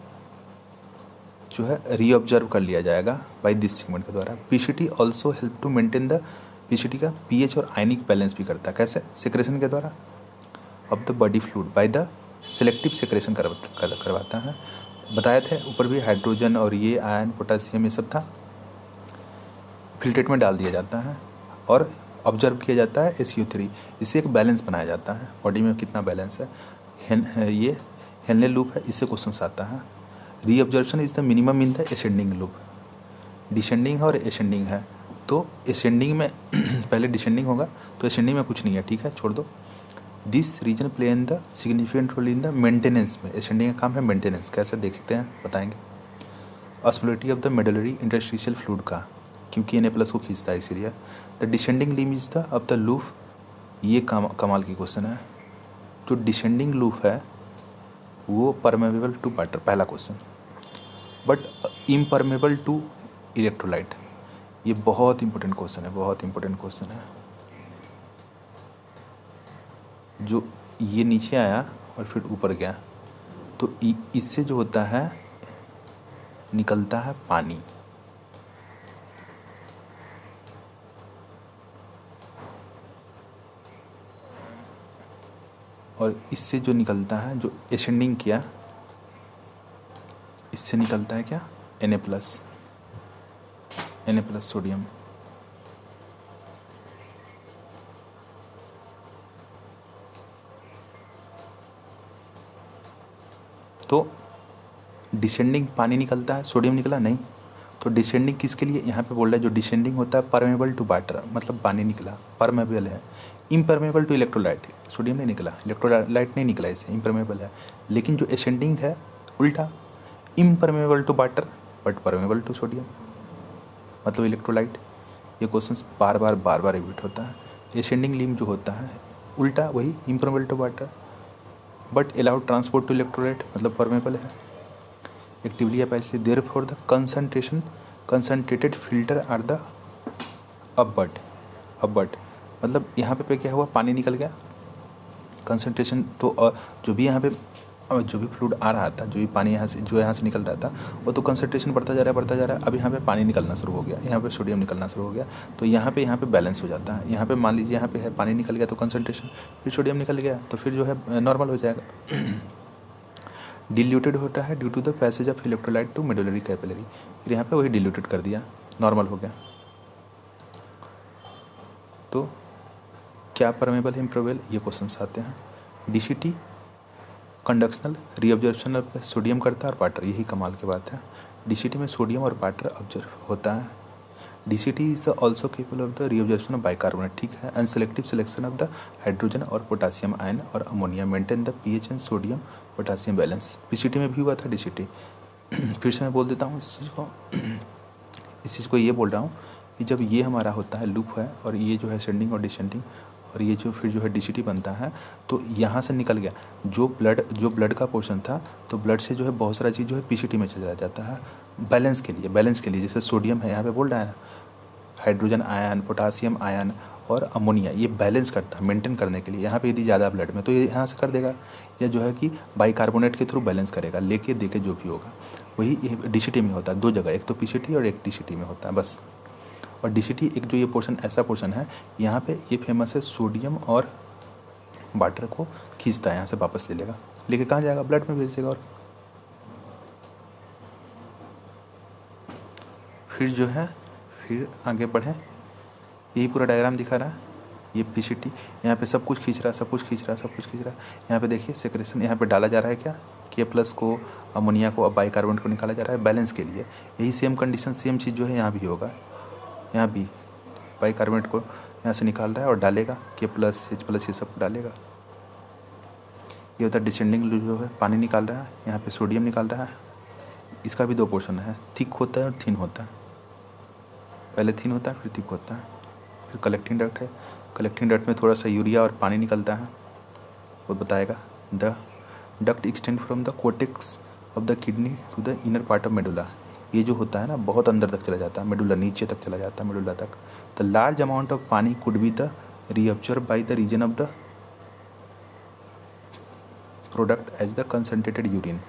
जो है रीऑब्जर्व कर लिया जाएगा बाय दिस सेगमेंट के द्वारा। PCT also help to maintain the, PCT का पीएच और आयनिक बैलेंस भी करता है। कैसे? सिक्रेशन के द्वारा of the body fluid by the selective secretion करवाता है। बताए थे ऊपर भी, हाइड्रोजन और ये आयन, पोटासियम, ये सब था। फिल्ट्रेट में डाल दिया जाता है और ऑब्जर्व किया जाता है SU3। इससे एक बैलेंस बनाया जाता है, बॉडी में कितना बैलेंस है। ये हेनले लूप है, इससे क्वेश्चन आता है। Reabsorption is the minimum in the ascending loop. Descending है और एसेंडिंग है, तो एसेंडिंग में पहले डिसेंडिंग होगा, तो एसेंडिंग में कुछ नहीं है, ठीक है, छोड़ दो। This region play in the significant role in the maintenance में। एसेंडिंग का काम है मेंटेनेंस, कैसे देखते हैं बताएंगे। Osmolality of the medullary interstitial fluid का, क्योंकि Na+ को खींचता है इसीलिए। The descending limb is the of the loop. ये कमाल की क्वेश्चन है। जो डिसेंडिंग लूप है वो परमेबल टू वाटर, पहला question, but impermeable to electrolyte. ये बहुत इंपॉर्टेंट क्वेश्चन है, बहुत इंपॉर्टेंट क्वेश्चन है। जो ये नीचे आया और फिर ऊपर गया, तो इससे जो होता है निकलता है पानी, और इससे जो निकलता है, जो एसेंडिंग किया, इससे निकलता है क्या, Na+ सोडियम। तो डिसेंडिंग पानी निकलता है, सोडियम निकला नहीं। तो डिसेंडिंग किसके लिए यहाँ पे बोल रहा है, जो डिसेंडिंग होता है परमेबल टू वाटर, मतलब पानी निकला, परमेबल है। इम्परमेबल टू इलेक्ट्रोलाइट, सोडियम नहीं निकला, इलेक्ट्रोलाइट नहीं निकला, इससे इम्परमेबल है। लेकिन जो एसेंडिंग है उल्टा, impermeable to water but permeable to sodium, मतलब इलेक्ट्रोलाइट। ये क्वेश्चन बार बार रिपीट होता है। एसेंडिंग लिम्ब जो होता है उल्टा वही, impermeable to water but allowed transport to electrolyte, मतलब परमेबल है। Actively passively there for the concentrated filter are the upward, मतलब यहाँ पे क्या हुआ, पानी निकल गया, कंसनट्रेशन। तो जो भी यहाँ पे जो भी फ्लूइड आ रहा था, जो भी पानी यहाँ से निकल रहा था, वो तो कंसनट्रेशन बढ़ता जा रहा है। अब यहाँ पे पानी निकलना शुरू हो गया, यहाँ पे सोडियम निकलना शुरू हो गया, तो यहाँ पे बैलेंस हो जाता है। यहाँ पे मान लीजिए यहाँ पे है पानी निकल गया तो कंसनट्रेशन, फिर सोडियम निकल गया तो फिर जो है नॉर्मल हो जाएगा। डिल्यूटेड होता है due to the passage of electrolyte to medullary capillary, फिर यहाँ पे वही डिल्यूटेड कर दिया, नॉर्मल हो गया। तो क्या परमेबल है, इम्परमेबल, ये क्वेश्चंस आते हैं। DCT कंडक्शनल रीअब्जॉर्प्शन ऑफ सोडियम करता है और वाटर, यही कमाल की बात है। DCT में सोडियम और वाटर ऑब्जर्व होता है। DCT is the also capable of the reabsorption of bicarbonate, ठीक है, and selective selection of the hydrogen और पोटासियम आयन और ammonia, maintain the pH and sodium potassium balance. PCT में भी हुआ था DCT। फिर से मैं बोल देता हूँ इस चीज़ को ये बोल रहा हूँ कि जब ये हमारा होता है लूप है, और ये जो है असेंडिंग और डिसेंडिंग, और ये जो फिर जो है DCT बनता है, तो यहाँ से निकल गया जो ब्लड का पोर्शन था, तो ब्लड से जो है बहुत सारा चीज़ जो है PCT में चला जाता है बैलेंस के लिए। जैसे सोडियम है यहाँ पे बोल रहा है ना, हाइड्रोजन आयन, पोटासियम आयन और अमोनिया, ये बैलेंस करता है, मेंटेन करने के लिए। यहाँ पे यदि ज़्यादा ब्लड में तो ये यहाँ से कर देगा, या जो है कि बाइकार्बोनेट के थ्रू बैलेंस करेगा, लेके देके जो भी होगा वही DCT में होता है। दो जगह, एक तो PCT और एक DCT में होता है बस। और DCT एक जो ये पोर्शन, ऐसा पोर्शन है यहाँ पे, ये फेमस है, सोडियम और वाटर को खींचता है, यहाँ से वापस ले लेगा, लेके कहाँ जाएगा, ब्लड में भेज देगा। और फिर जो है, फिर आगे बढ़े, यही पूरा डायग्राम दिखा रहा है। ये PCT यहाँ पे सब कुछ खींच रहा है। यहाँ पे देखिए सेक्रेशन, यहाँ पे डाला जा रहा है क्या, K+ को, अमोनिया को, अब बाइकार्बोनेट को निकाला जा रहा है बैलेंस के लिए। यही सेम कंडीशन, सेम चीज़ जो है यहाँ भी होगा। यहाँ भी बाइकार्बोनेट को यहाँ से निकाल रहा है और डालेगा, K+, H+, ये सब डालेगा। ये होता है डिसेंडिंग जो है, पानी निकाल रहा है, यहाँ पे सोडियम निकाल रहा है। इसका भी दो पोर्शन है, थिक होता है और थिन होता है। पहले थिन होता है फिर थिक होता है। फिर कलेक्टिंग डक्ट है, कलेक्टिंग डक्ट में थोड़ा सा यूरिया और पानी निकलता है, वो बताएगा। The duct extend from the cortex of the kidney to the inner part of medulla. ये जो होता है ना, बहुत अंदर तक चला जाता है, मेडुला नीचे तक चला जाता है, मेडुला तक। The large amount of pani could be the reabsorb by the region of the product as the concentrated urine.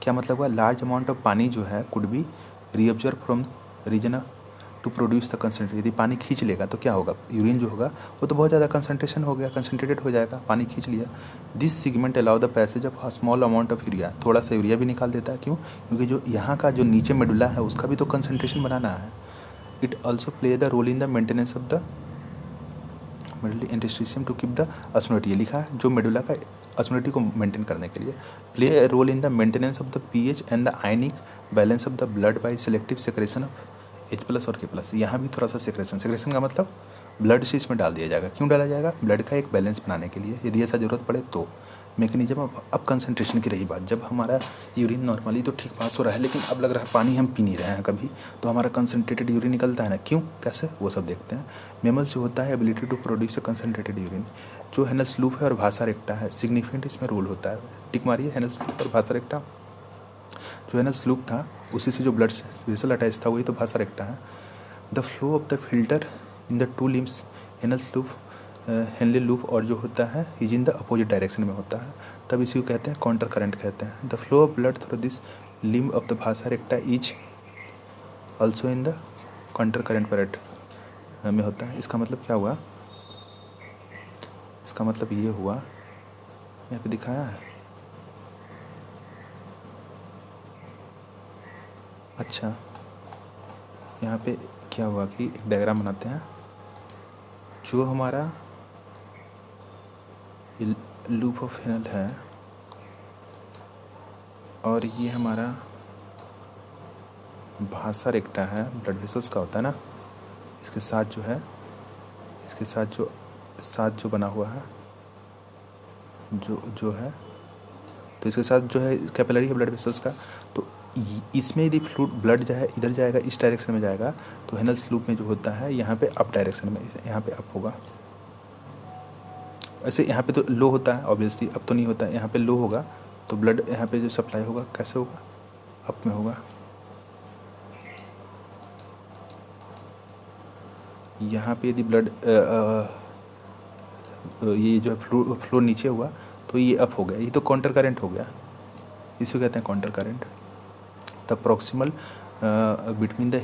क्या मतलब हुआ, लार्ज अमाउंट ऑफ पानी जो है could be reabsorb from region to produce the concentrate. यदि पानी खींच लेगा तो क्या होगा, यूरिन जो होगा वो तो बहुत ज़्यादा कंसनट्रेशन हो गया, कंसनट्रेटेड हो जाएगा, पानी खींच लिया। This segment allow the passage of small amount of urea, थोड़ा सा यूरिया भी निकाल देता है। क्यों, क्योंकि जो यहाँ का जो नीचे मेडुला है उसका भी तो कंसनट्रेशन बनाना है। It also play the role in the maintenance of the medullary interstitium to keep the osmolality, ये लिखा है जो मेडुला का ऑस्मोलिटी को मेंटेन करने के लिए। Play a role in the maintenance of the pH and the ionic balance of the blood by selective secretion of H+ और K+। यहाँ भी थोड़ा सा सेक्रेशन का मतलब ब्लड से इसमें डाल दिया जाएगा। क्यों डाला जाएगा? ब्लड का एक बैलेंस बनाने के लिए, यदि ऐसा जरूरत पड़े तो। मैकेनिज्म अब कंसंट्रेशन की रही बात, जब हमारा यूरिन नॉर्मली तो ठीक पास हो रहा है, लेकिन अब लग रहा है पानी हम पी नहीं रहे हैं कभी, तो हमारा कंसंट्रेटेड यूरिन निकलता है ना। क्यों, कैसे, वो सब देखते हैं। मेमल्स जो होता है ability to produce a concentrated urine, जो हेनल्स लूप है और भासा रेक्टा है, सिग्निफिकेंट इसमें रोल होता है। टिक मारिए, हेनल्स लूप और भासा रेक्टा। जो हेनल्स लूप था उसी से जो ब्लड वेसल अटैच था वही तो भासा रेक्टा है। The flow of the filter in the two limbs, Henle's loop Henle loop और जो होता है is in the opposite direction में होता है, तब इसी को कहते हैं काउंटर करंट कहते हैं। The flow of blood through this limb of the vasa recta is also in the counter current pattern में होता है। इसका मतलब क्या हुआ? इसका मतलब ये हुआ, यहाँ पे दिखाया है। अच्छा, यहाँ पे क्या हुआ कि एक डायग्राम बनाते हैं। जो हमारा लूप ऑफ हेनल है और ये हमारा भासा रेक्टा है, ब्लड वेसल्स का होता है ना, इसके साथ जो है, इसके साथ जो बना हुआ है, जो है, तो इसके साथ जो है कैपिलरी है ब्लड वेसल्स का। तो इसमें यदि फ्लूइड ब्लड जो है इधर जाएगा, इस डायरेक्शन में जाएगा, तो हेनल्स लूप में जो होता है यहाँ पे अप डायरेक्शन में, यहाँ पे अप होगा। ऐसे यहाँ पे तो लो होता है ऑब्वियसली, अब तो नहीं होता है, यहाँ पे लो होगा, तो ब्लड यहाँ पे जो सप्लाई होगा कैसे होगा? अप में होगा। यहाँ पे यदि ब्लड ये जो फ्लो नीचे हुआ तो ये अप हो गया, ये तो काउंटर करंट हो गया, इसी को कहते हैं counter current. The proximal between the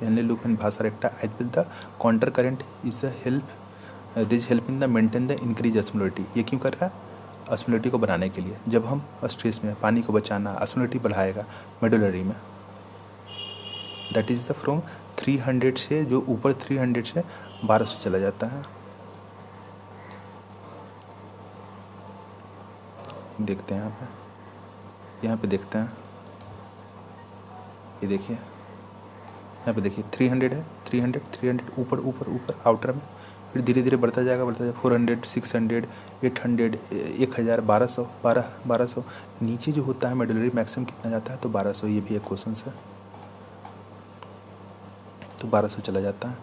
Henle loop and vasa recta as well the counter current is the help in the maintain the increase osmolality. ये क्यों कर रहा है? ऑस्मोलिटी को बढ़ाने के लिए। जब हम स्ट्रेस में पानी को बचाना, ऑस्मोलिटी बढ़ाएगा मेडुलरी में। दैट इज़ द फ्रॉम 300 से, जो ऊपर 300 से 1200 चला जाता है। देखते हैं यहाँ पे देखते हैं, ये देखिए यहाँ पे देखिए 300 है, 300 ऊपर ऊपर ऊपर आउटर में, फिर धीरे धीरे बढ़ता जाएगा 400, 600, 800, 1000, 1200। नीचे जो होता है मेडुलरी मैक्सिमम कितना जाता है? तो 1200। ये भी एक क्वेश्चन है, तो 1200 चला जाता है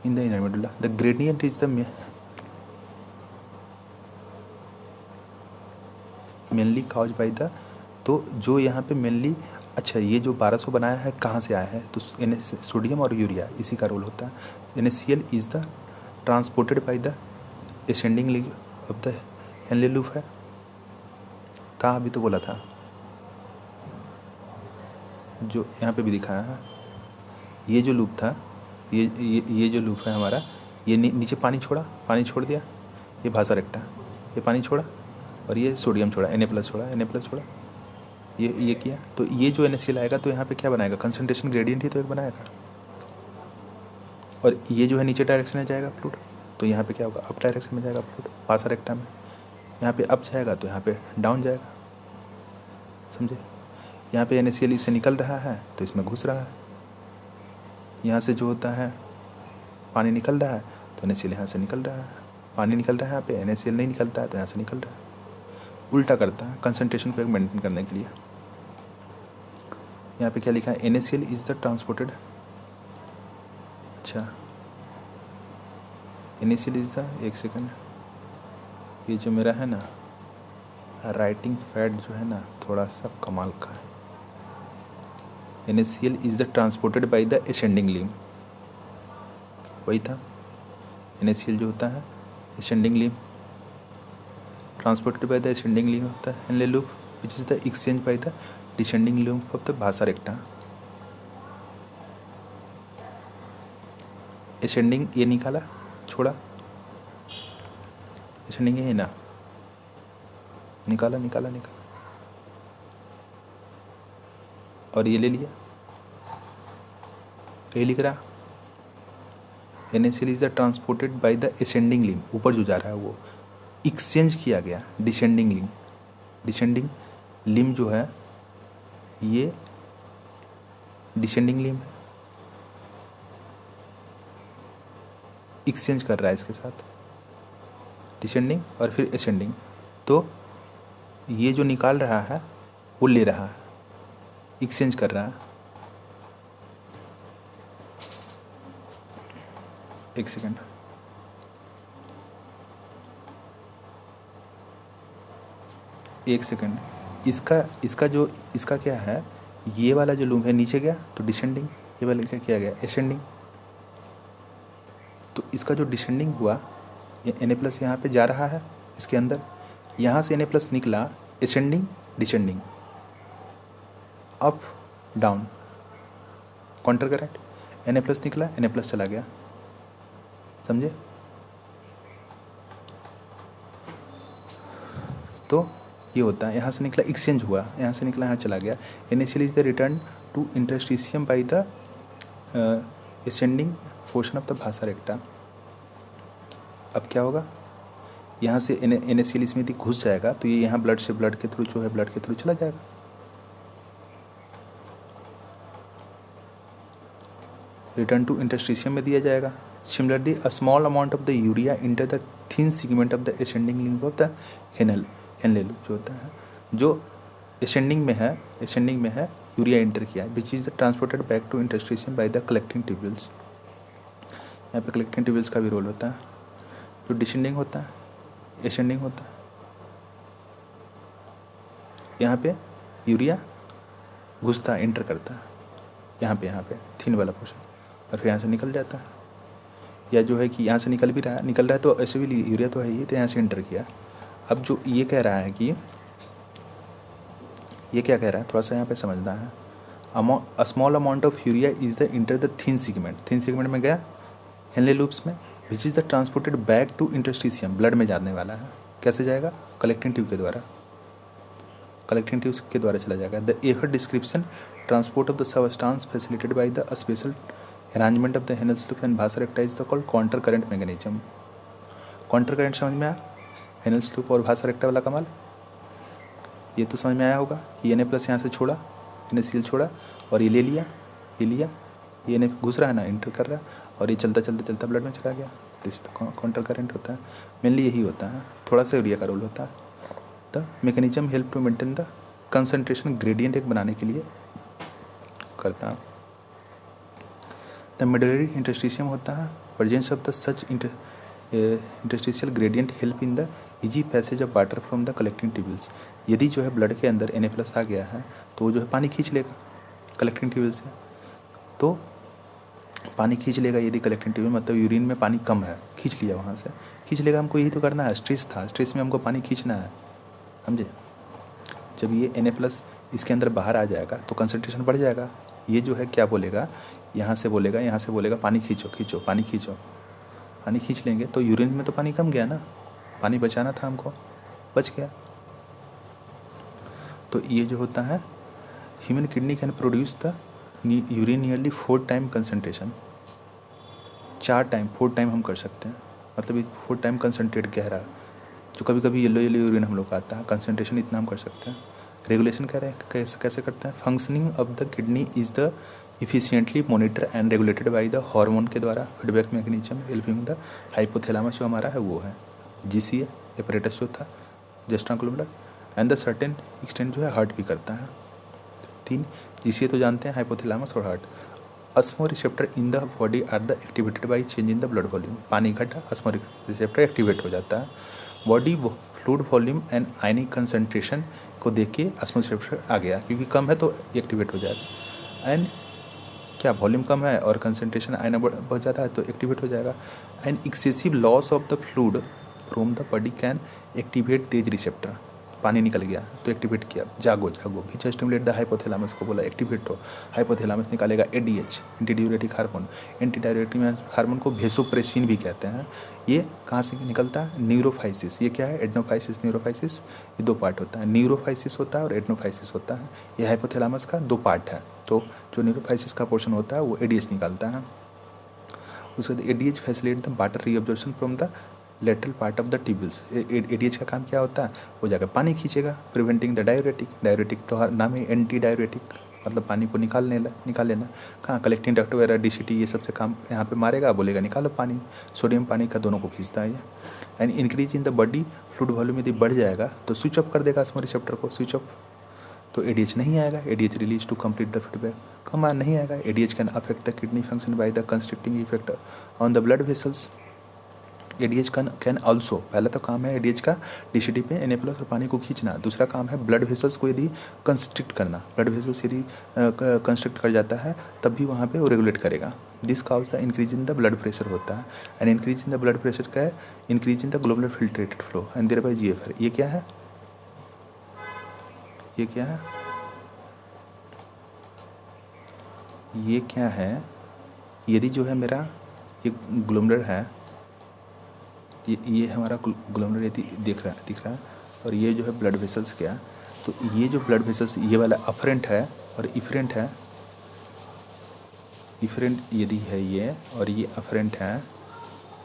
in the inner medulla. The gradient is the mainly cause by the, तो जो यहाँ पे मेनली, अच्छा ये जो 1200 बनाया है कहाँ से आया है? तो सोडियम और यूरिया, इसी का रोल होता है। NaCl is the transported by the ascending link of the Henle loop है, था अभी तो बोला था, जो यहाँ पे भी दिखाया है। ये जो लूप था, ये जो लूप है हमारा, ये नीचे पानी छोड़ दिया, ये भासा रेक्टा, ये पानी छोड़ा और ये सोडियम छोड़ा, Na+ छोड़ा, ये किया, तो ये जो NaCl आएगा तो यहाँ पे क्या बनाएगा? कंसंट्रेशन ग्रेडियंट ही तो एक बनाएगा। और ये जो है नीचे डायरेक्शन में जाएगा फ्लूइड, तो यहाँ पे क्या होगा? अप डायरेक्शन में जाएगा फ्लूइड, भासा रेक्टा में। यहाँ पे अप जाएगा तो यहाँ पे डाउन जाएगा, समझे? यहाँ पे NaCl इससे निकल रहा है तो इसमें घुस रहा है, यहाँ से जो होता है पानी निकल रहा है तो NaCl यहाँ से निकल रहा है, पानी निकल रहा है यहाँ पे, NaCl नहीं निकलता है तो यहाँ से निकल रहा है। उल्टा करता है कंसंट्रेशन को एक मेंटेन करने के लिए। यहाँ पे क्या लिखा है? NaCl इज द ट्रांसपोर्टेड, अच्छा NaCl इज द, एक सेकंड, ये जो मेरा है ना राइटिंग पैड जो है ना थोड़ा सा कमाल का है। NaCl is the transported by the ascending limb, वही था NaCl जो होता है ascending limb, transported by the ascending limb होता है Henle loop which is the exchange by the descending limb of the vasa रेक्टा। Ascending ये निकाला, छोड़ा, असेंडिंग ये ना, निकाला, और ये ले लिया, ये लिख रहा NaCl is the transported by the ascending limb, ऊपर जो जा रहा है वो एक्सचेंज किया गया डिसेंडिंग लिम्ब। डिसेंडिंग लिम्ब जो है ये डिसेंडिंग लिम्ब है, एक्सचेंज कर रहा है इसके साथ डिसेंडिंग और फिर असेंडिंग। तो ये जो निकाल रहा है वो ले रहा है, एक्सचेंज कर रहा है। एक सेकेंड, एक सेकेंड, इसका क्या है, ये वाला जो लूप है नीचे गया तो डिसेंडिंग, ये वाला क्या गया असेंडिंग। तो इसका जो डिसेंडिंग हुआ ये Na+ यहाँ पे जा रहा है इसके अंदर, यहाँ से Na+ निकला ascending descending, up down counter current, Na+ निकला Na+ चला गया, समझे। तो ये होता है, यहाँ से निकला एक्सचेंज हुआ, यहाँ से निकला यहाँ चला गया। NaCl is the return to interstitium by the ascending portion of the vasa recta. अब क्या होगा, यहाँ से NaCl इसमें यदि घुस जाएगा तो ये यहाँ ब्लड के थ्रू जो है ब्लड के थ्रू चला जाएगा। रिटर्न टू इंटरस्टिशियम में दिया जाएगा। Similarly a small amount of the urea inter the thin segment of the ascending limb of the Henle loop जो होता है, जो असेंडिंग में है यूरिया इंटर किया, which is the transported back to interstitium by the collecting tubules. यहाँ पे collecting tubules का भी रोल होता है। जो डिसेंडिंग होता है असेंडिंग होता है, यहाँ पे यूरिया घुसता है इंटर करता है यहाँ पे थिन वाला पोर्शन, और फिर यहाँ से निकल जाता है, या जो है कि यहाँ से निकल रहा है तो ऐसे भी यूरिया तो है ही, तो यहाँ से इंटर किया। अब जो ये कह रहा है कि ये क्या कह रहा है, थोड़ा सा यहाँ पे समझना है। A small amount of urea is the enter the thin segment में गया हेनले लूप्स में, which is the transported back to interstitium, blood में जाने वाला है। कैसे जाएगा, कलेक्टिंग ट्यूब के द्वारा चला जाएगा। The effort description transport of the substance facilitated by the special arrangement of the Henle's loop and vasa recta is the called counter current mechanism. Counter current समझ में आया, हेनल्स लूप और भासा रेक्टा वाला कमाल, ये तो समझ में आया होगा कि Na+ यहाँ से छोड़ा, NaCl छोड़ा और ये ले लिया, ये Na घुस रहा है ना, इंटर कर रहा है, और ये चलता ब्लड में चला गया। तो इस काउंटर करंट होता है, मेनली यही होता है। थोड़ा सा यूरिया का रोल होता है। The mechanism help to maintain the concentration gradient एक बनाने के लिए करता है। द मिडलरी इंटरस्टिशियम होता है, presence of the such interstitial gradient help in the easy passage of water from the collecting tubules. यदि जो है ब्लड के अंदर Na+ आ गया है तो जो है पानी खींच लेगा कलेक्टिंग ट्यूब्यूल से, तो पानी खींच लेगा। यदि कलेक्टिंग ट्यूब्यूल मतलब यूरिन में पानी कम है, खींच लिया वहाँ से, खींच लेगा। हमको यही तो करना है, स्ट्रेस था, स्ट्रेस में हमको पानी खींचना है, समझे। जब ये Na+ इसके अंदर बाहर आ जाएगा तो कंसंट्रेशन बढ़ जाएगा। ये जो है क्या बोलेगा, यहाँ से बोलेगा पानी खींचो, पानी खींच लेंगे तो यूरिन में तो पानी कम गया ना, पानी बचाना था हमको, बच गया। तो ये जो होता है, human kidney can produce the urine nearly 4 time concentration, 4 time हम कर सकते हैं। मतलब ये 4 टाइम कंसंट्रेट गहरा, जो कभी कभी येलो यूरिन हम लोग का आता है, कंसंट्रेशन इतना हम कर सकते हैं। रेगुलेशन कह रहे हैं, कैसे करते हैं। Functioning of the kidney is the efficiently monitor and regulated by the hormone के द्वारा, feedback mechanism helping the hypothalamus जो हमारा है वो है, GCA एपरेटस जो था juxtaglomerular blood, and the certain extent जो है हार्ट भी करता है। 3 GCA तो जानते हैं, हाइपोथैलेमस और heart. Osmoreceptor in the body are the activated by change in the blood volume, पानी घटा अस्मो रिसेप्टर एक्टिवेट हो जाता है। Body fluid volume and ionic concentration को देख के अस्मो रिसेप्टर आ गया, क्योंकि कम है तो एक्टिवेट हो जाएगा। एंड क्या वॉल्यूम कम है और कंसंट्रेशन आयना बढ़ जाता है तो एक्टिवेट हो जाएगा। And excessive loss of the fluid from the body can activate Tej receptor, पानी निकल गया तो एक्टिवेट किया, जागो विच स्टिमुलेट द हाइपोथैलेमस को बोला एक्टिवेट हो, हाइपोथैलेमस निकालेगा ADH anti diuretic hormone, anti diuretic hormone को वेसोप्रेसिन भी कहते हैं। ये कहाँ से निकलता है, न्यूरोफाइसिस। ये क्या है, एडनोफाइसिस न्यूरोफाइसिस, ये 2 पार्ट होता है, न्यूरोफाइसिस होता है और एडनोफाइसिस होता है। ये हाइपोथैलेमस का 2 पार्ट है। तो जो न्यूरोफाइसिस का पोर्शन होता है वो ADH निकालता है। उसके बाद ADH facilitate the water reabsorption from the lateral part of the tubules. ADH का काम क्या होता है, वो जाकर पानी खींचेगा, प्रिवेंटिंग द डाययूरेटिक। डाययूरेटिक तो हर नाम है एंटी डाययूरेटिक, मतलब पानी को निकाल लेना। कहाँ कलेक्टिंग डक्ट वगैरह DCT ये सबसे काम यहाँ पे मारेगा, बोलेगा निकालो पानी। सोडियम पानी का दोनों को खींचता है ये। And increase in the body fluid volume यदि बढ़ जाएगा तो स्विच ऑफ कर देगा स्मॉल रिसेप्टर को, स्विच ऑफ, तो ADH नहीं आएगा। ADH release to complete the feedback, कम नहीं आएगा। ADH can affect the kidney function by the constricting effect on the blood vessels. ADH can also, पहला तो काम है ADH का DCT पे Na+ और पानी को खींचना, दूसरा काम है ब्लड वेसल्स को यदि कंस्ट्रिक्ट करना। ब्लड वेसल्स यदि कंस्ट्रिक्ट कर जाता है तब भी वहाँ पे वो रेगुलेट करेगा। This cause the increase in the blood pressure होता है। And increase in the blood pressure का है increase in the glomerular filtrated flow and thereby GFR। ये क्या है, ये क्या है, ये क्या है, यदि जो है मेरा ये ग्लोमेरुलर है, ये हमारा ग्लोमेरुलर यदि दिख रहा है और ये जो है ब्लड वेसल्स क्या, तो ये जो ब्लड वेसल्स ये वाला अफरेंट है और इफरेंट है। इफरेंट यदि है ये और ये अफरेंट है,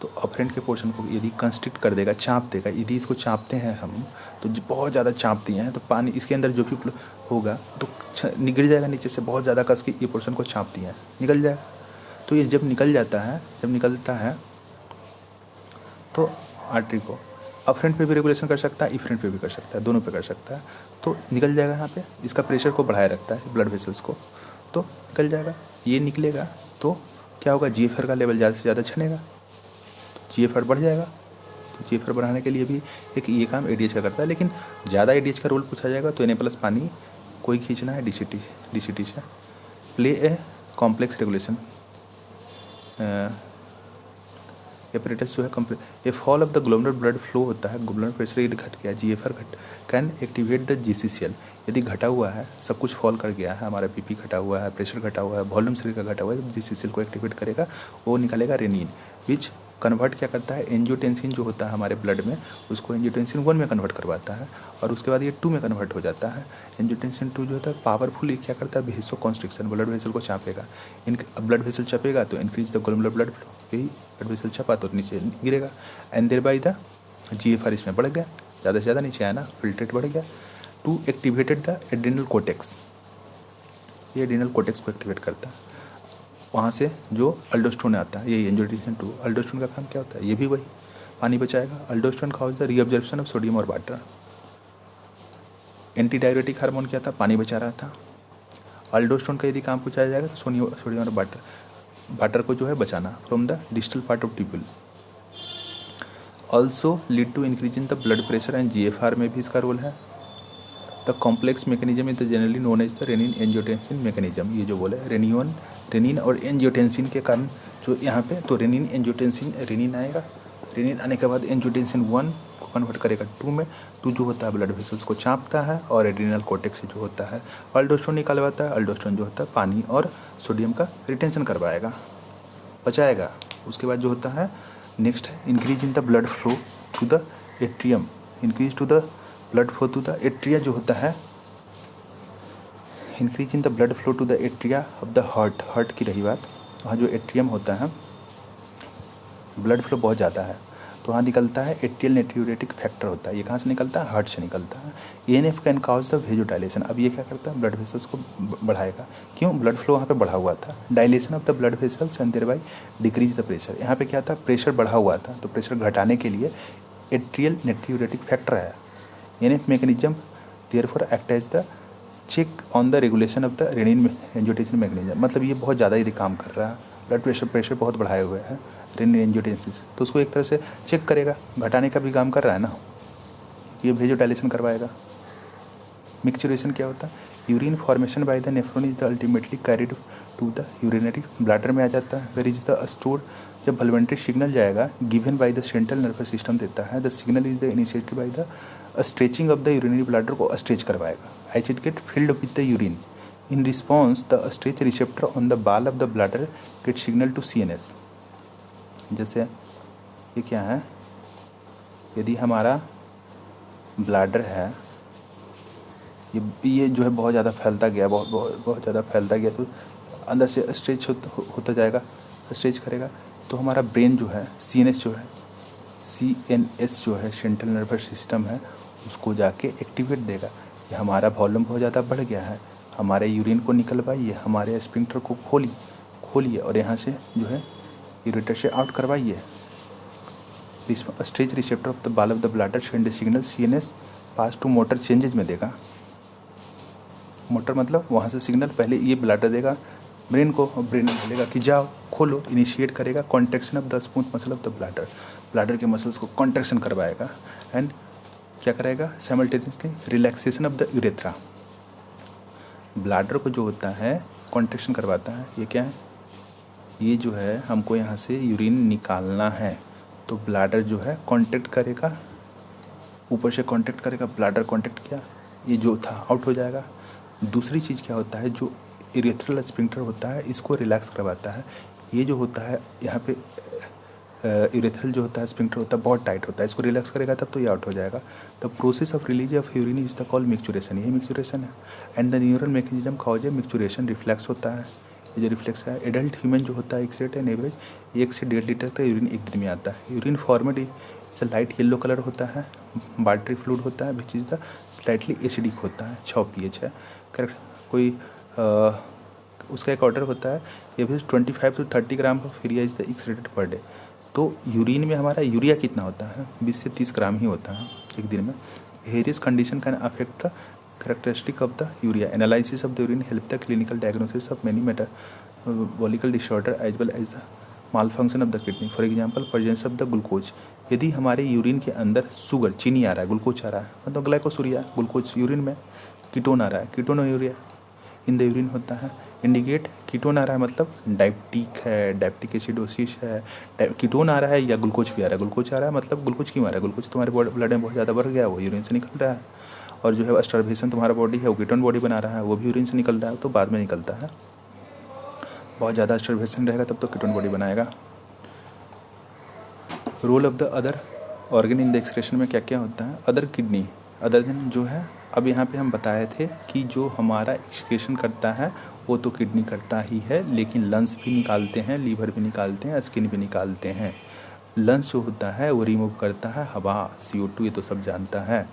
तो अफरेंट के पोर्शन को यदि कंस्ट्रिक्ट कर देगा, चाँप देगा। यदि इसको चाँपते हैं हम तो बहुत ज़्यादा चाँप दिए हैं तो पानी इसके अंदर जो भी होगा तो निकल जाएगा नीचे से, बहुत ज़्यादा कस के ये पोर्शन को चाँप दिया है, निकल जाएगा। तो ये जब निकल जाता है, जब निकलता है तो आर्टरी को अफरेंट पे भी रेगुलेशन कर सकता है, इफरेंट पे भी कर सकता है, दोनों पे कर सकता है। तो निकल जाएगा यहाँ पे, इसका प्रेशर को बढ़ाए रखता है ब्लड वेसल्स को, तो निकल जाएगा। ये निकलेगा तो क्या होगा, GFR का लेवल ज़्यादा से ज़्यादा छनेगा, GFR बढ़ जाएगा। तो GFR बढ़ाने के लिए भी एक ये काम ADH का करता है। लेकिन ज़्यादा ADH का रोल पूछा जाएगा तो Na+ पानी कोई खींचना है DCT से। Play a complex regulation apparatus जो है complete. A fall of the glomerular blood flow होता है, ग्लोमेरुलर प्रेशर यदि घट गया, GFR can activate the GCCL। यदि घटा हुआ है, सब कुछ फॉल कर गया है, हमारा BP घटा हुआ है, प्रेशर घटा हुआ है, वॉल्यूम शरीर का घटा हुआ है, तो GCCL को एक्टिवेट करेगा, वो निकालेगा रेनिन, विच कन्वर्ट क्या करता है, एंजियोटेंसिन जो होता है हमारे ब्लड में उसको एंजियोटेंसिन 1 में कन्वर्ट करवाता है और उसके बाद ये 2 में कन्वर्ट हो जाता है। एंजियोटेंसिन 2 जो होता है पावरफुली क्या करता है, वेसो कॉन्स्ट्रिक्शन, ब्लड वेसल को चापेगा। ब्लड वेसल चपेगा तो increase the glomerular blood flow, यही ब्लड वेसल चपा तो नीचे गिरेगा and thereby the GFR इसमें बढ़ गया, ज़्यादा से ज़्यादा नीचे आया ना, फिल्ट्रेट बढ़ गया। 2 एक्टिवेटेड द एड्रेनल कोर्टेक्स, ये एड्रेनल कोर्टेक्स को एक्टिवेट करता है। वहाँ से जो अल्डोस्टेरोन आता है, ये एंजियोटेंसिन 2, अल्डोस्टेरोन का काम क्या होता है, ये भी वही पानी बचाएगा। Aldosterone causes the reabsorption of sodium और वाटर। एंटी डाययूरेटिक हार्मोन क्या था, पानी बचा रहा था। अल्डोस्टेरोन का यदि काम पूछा जाएगा तो सोडियम और वाटर को जो है बचाना from the distal part of tubule. Also lead to increase in the blood pressure and GFR में भी इसका रोल है। The complex mechanism is generally known as the renin angiotensin mechanism. ये जो बोले रेनिन और एंजियोटेंसिन के कारण जो यहाँ पे, तो रेनिन एंजियोटेंसिन, रेनिन आएगा, रेनिन आने के बाद एंजियोटेंसिन 1 को कन्वर्ट करेगा 2 में। 2 जो होता है ब्लड वेसल्स को चाँपता है और एड्रेनल कोर्टेक्स जो होता है अल्डोस्टेरोन निकालवाता है। अल्डोस्टेरोन जो होता है पानी और सोडियम का रिटेंशन करवाएगा, बचाएगा। उसके बाद जो होता है नेक्स्ट है increase in the blood flow to the atrium. Increase to the blood flow to the atria जो होता है, increase in the blood flow to the atria of the heart की रही बात, वहाँ जो एट्रियम होता है ब्लड फ्लो बहुत ज़्यादा है तो वहाँ निकलता है एट्रियल नेट्रियूरेटिक फैक्टर होता है। ये कहाँ से निकलता है, हार्ट से निकलता है। ANF can cause the vasodilation. अब ये क्या करता है, ब्लड वेसल्स को बढ़ाएगा। क्यों, ब्लड फ्लो वहाँ पे बढ़ा हुआ था, dilation of the blood vessels and thereby decrease the pressure. यहाँ पे क्या था, प्रेशर बढ़ा हुआ था तो प्रेशर घटाने के लिए एट्रियल नेट्रियूरेटिक फैक्टर है। ANF mechanism therefore act as the check on the regulation of the renin angiotensin mechanism. मतलब ये बहुत ज़्यादा यदि काम कर रहा है, ब्लड प्रेशर बहुत बढ़ाए हुए हैं रेनिन एंजियोटेंसिस, तो उसको एक तरह से चेक करेगा, घटाने का भी काम कर रहा है ना, ये वेजोडाइलेशन करवाएगा। मिक्सचुरेशन क्या होता है, urine formation by the nephron is the ultimately carried to the urinary bladder में आ जाता है। वेयर इज द स्टोर, जब वॉलंटरी सिग्नल जाएगा given by the central nervous system देता है, the signal is the initiated by the stretching of the urinary bladder को stretch करवाएगा। As it get filled with the urine in response the stretch receptor on the wall of the bladder gate signal to CNS। जैसे ये क्या है, यदि हमारा bladder है ये जो है बहुत ज़्यादा फैलता गया, बहुत ज़्यादा फैलता गया तो अंदर से स्ट्रेच होता जाएगा, स्ट्रेच करेगा। तो हमारा ब्रेन जो है CNS जो है सेंट्रल नर्वस सिस्टम है, उसको जाके एक्टिवेट देगा कि हमारा वॉल्यूम बहुत ज़्यादा बढ़ गया है, हमारे यूरिन को निकलवाइए, हमारे स्फिंक्टर को खोलिए और यहाँ से जो है यूरेटर से आउट करवाइए। Stage receptor of the wall of the bladder send signal CNS पास टू मोटर चेंजेज में देगा। मोटर मतलब वहाँ से सिग्नल पहले ये ब्लैडर देगा ब्रेन को, और ब्रेन बोलेगा कि जाओ खोलो, इनिशिएट करेगा contraction of the smooth muscle of the bladder के मसल्स को कॉन्ट्रैक्शन करवाएगा एंड क्या करेगा simultaneously relaxation of the urethra. Bladder को जो होता है कॉन्ट्रैक्शन करवाता है, ये क्या है, ये जो है हमको यहाँ से यूरिन निकालना है, तो ब्लैडर जो है कॉन्ट्रैक्ट करेगा, ऊपर से कॉन्ट्रैक्ट करेगा, ब्लैडर कॉन्ट्रैक्ट किया, ये जो था आउट हो जाएगा। दूसरी चीज़ क्या होता है, जो यूरेथ्रल स्फिंक्टर होता है इसको रिलैक्स करवाता है। ये जो होता है यहाँ पे यूरेथ्रल जो होता है स्फिंक्टर होता है बहुत टाइट होता है, इसको रिलैक्स करेगा तब तो ये आउट हो जाएगा। The process of release of urine is the call micturition, ये मिक्चुरेशन है। And the neural mechanism cause A micturition, reflex होता है, ये जो रिफ्लेक्स है। एडल्ट ह्यूमन जो होता है एक सेट एन एवरेज 1 से 1.5 लीटर तक यूरिन एक दिन में आता है। यूरिन फॉर्मेट इस लाइट येलो कलर होता है, वाटरी फ्लूइड होता है विच इज़ द स्लाइटली एसिडिक होता है, 6 pH है करेक्ट। कोई उसका एक ऑर्डर होता है, ये भी 25 to 30 gram of urea is the excreted per day. तो यूरिन में हमारा यूरिया कितना होता है, 20 से 30 ग्राम ही होता है एक दिन में। Various condition can affect the characteristic of the urea. Analysis of the urine help the clinical diagnosis of many metabolical disorder as well as the malfunction of the kidney. For example, presence of the glucose. यदि हमारे urine के अंदर sugar चीनी आ रहा है, glucose आ रहा है, मतलब ग्लाइकोसूरिया, ग्लूकोज यूरिन में, कीटोन आ रहा है, कीटोनूरिया इन द यूरिन होता है। इंडिकेट कीटोन आ रहा है मतलब डायबिटिक है, डायबिटिक एसिडोसिस है, कीटोन आ रहा है या ग्लूकोज भी आ रहा है। ग्लूकोज आ रहा है मतलब ग्लूकोज क्यों आ रहा है, ग्लूकोज तुम्हारे ब्लड में बहुत ज़्यादा बढ़ गया, वो यूरिन से निकल रहा है। और जो है स्टार्वेशन तुम्हारा बॉडी है वो कीटोन बॉडी बना रहा है, वो भी यूरिन से निकल रहा है, तो बाद में निकलता है। बहुत ज़्यादा स्टार्वेशन रहेगा तब तो कीटोन बॉडी बनाएगा। Role of the other organ in the excretion में क्या क्या होता है, अदर किडनी, अदर देन जो है अब यहाँ पे हम बताए थे कि जो हमारा एक्सक्रीशन करता है वो तो किडनी करता ही है, लेकिन लंग्स भी निकालते हैं, लीवर भी निकालते हैं, स्किन भी निकालते हैं। लंग्स जो होता है वो रिमूव करता है हवा, CO2, ये तो सब जानता है,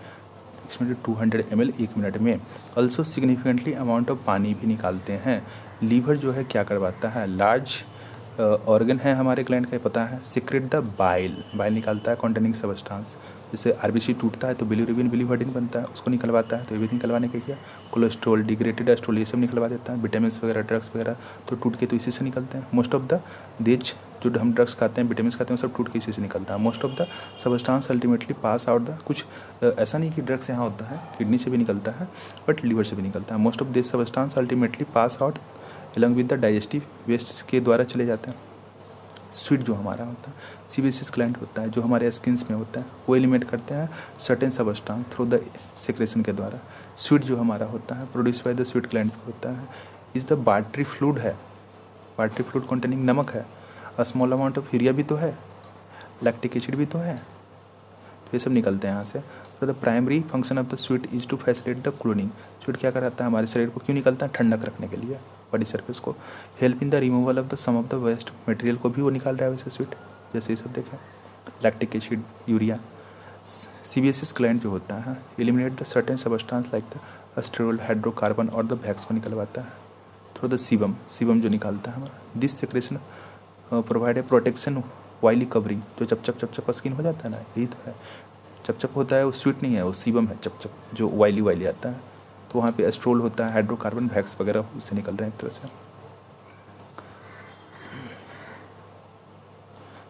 इसमें 200 ml 1 मिनट में। ऑल्सो सिग्निफिकेंटली अमाउंट ऑफ पानी भी निकालते हैं। लीवर जो है क्या करवाता है, लार्ज ऑर्गन है हमारे ग्लैंड का, पता है, सीक्रेट द बाइल निकालता है कॉन्टेनिंग सबस्टांस। जैसे RBC टूटता है तो बिलीरुबिन बिलीवर्डिन बनता है, उसको निकलवाता है, तो ये भी निकलवाने के क्या, कोलेस्ट्रॉल, डिग्रेडेड एस्ट्रोल, ये सब निकलवा देता है। विटामिन वगैरह, ड्रग्स वगैरह तो टूट के तो इसी से निकलते हैं। मोस्ट ऑफ द देज जो हम ड्रग्स खाते हैं, विटामिन खाते हैं, सब टूट के इसी से निकलता है। Most of the substance ultimately pass out the, कुछ ऐसा नहीं कि ड्रग्स यहाँ होता है, किडनी से भी निकलता है बट लीवर से भी निकलता है। Most of this substance ultimately pass out along with the digestive waste के द्वारा चले जाते हैं। स्वीट जो हमारा होता है, सीबेसियस ग्लैंड होता है जो हमारे स्किन्स में होता है, वो एलिमिनेट करते हैं certain substance through the secretion के द्वारा। स्वीट जो हमारा होता है produce by the sweet gland होता है, इज द वाटरी फ्लूइड है, वाटरी फ्लूइड कंटेनिंग नमक है, स्मॉल अमाउंट ऑफ यूरिया भी तो है, लैक्टिक एसिड भी तो है, तो ये सब निकलते हैं यहाँ से। तो the primary function of the sweat is to facilitate the cooling. Sweat क्या कराता है, हमारे शरीर को क्यों निकलता है, ठंडक रखने के लिए, बॉडी सरफेस को। Help in the removal of the some of the waste material को भी वो निकाल रहा है वैसे स्वीट, जैसे ये सब देखें, lactic acid, urea. Sebaceous gland जो होता है eliminate the certain substance like the sterol, hydrocarbon और द वैक्स को निकलवाता है थ्रू द सीबम जो निकालता है हमारा। This secretion provide a protection oily covering, जो चप स्किन हो जाता है ना, यही तो है। चप होता है वो स्वीट नहीं है, वो सीबम है, चप जो वाइली आता है, तो वहाँ पे एस्ट्रोल होता है, हाइड्रोकार्बन, वैक्स वगैरह उससे निकल रहे हैं एक तरह से।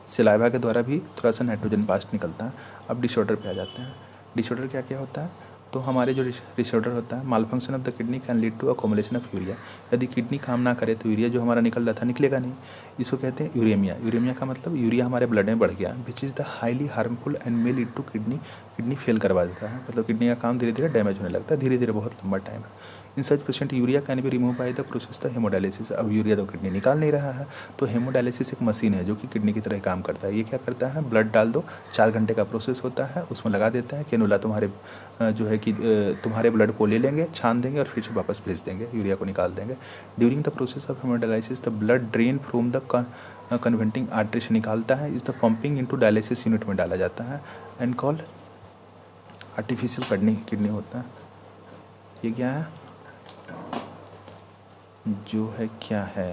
सिलाइवा के द्वारा भी थोड़ा सा नाइट्रोजन पास्ट निकलता है। अब डिसऑर्डर पे आ जाते हैं। डिसऑर्डर क्या क्या होता है, तो हमारे जो डिसऑर्डर होता है, malfunction of the kidney can lead to accumulation of urea. यदि किडनी काम ना करे तो यूरिया जो हमारा निकल रहा था निकलेगा नहीं, इसको कहते हैं यूरेमिया। यूरेमिया का मतलब यूरिया हमारे ब्लड में बढ़ गया, which is the highly harmful and may lead to kidney kidney fail करवा देता है, मतलब किडनी का काम धीरे धीरे डैमेज होने लगता है, धीरे धीरे बहुत लंबा टाइम है। In such patient urea can be remove by the process the haemodialysis. अब यूरिया तो किडनी निकाल नहीं रहा है, तो हेमोडायलिसिस एक मशीन है जो कि किडनी की तरह काम करता है। ये क्या करता है, ब्लड डाल दो, 4 घंटे का प्रोसेस होता है, उसमें लगा देता है, कैनुला तुम्हारे जो है कि तुम्हारे ब्लड को ले लेंगे, छान देंगे और फिर से वापस भेज देंगे, यूरिया को निकाल देंगे। During the process of haemodialysis the blood drain from the convenient artery से निकालता है, is the pumping into dialysis unit में डाला जाता है एंड कॉल्ड आर्टिफिशियल किडनी होता है। ये क्या है, जो है क्या है,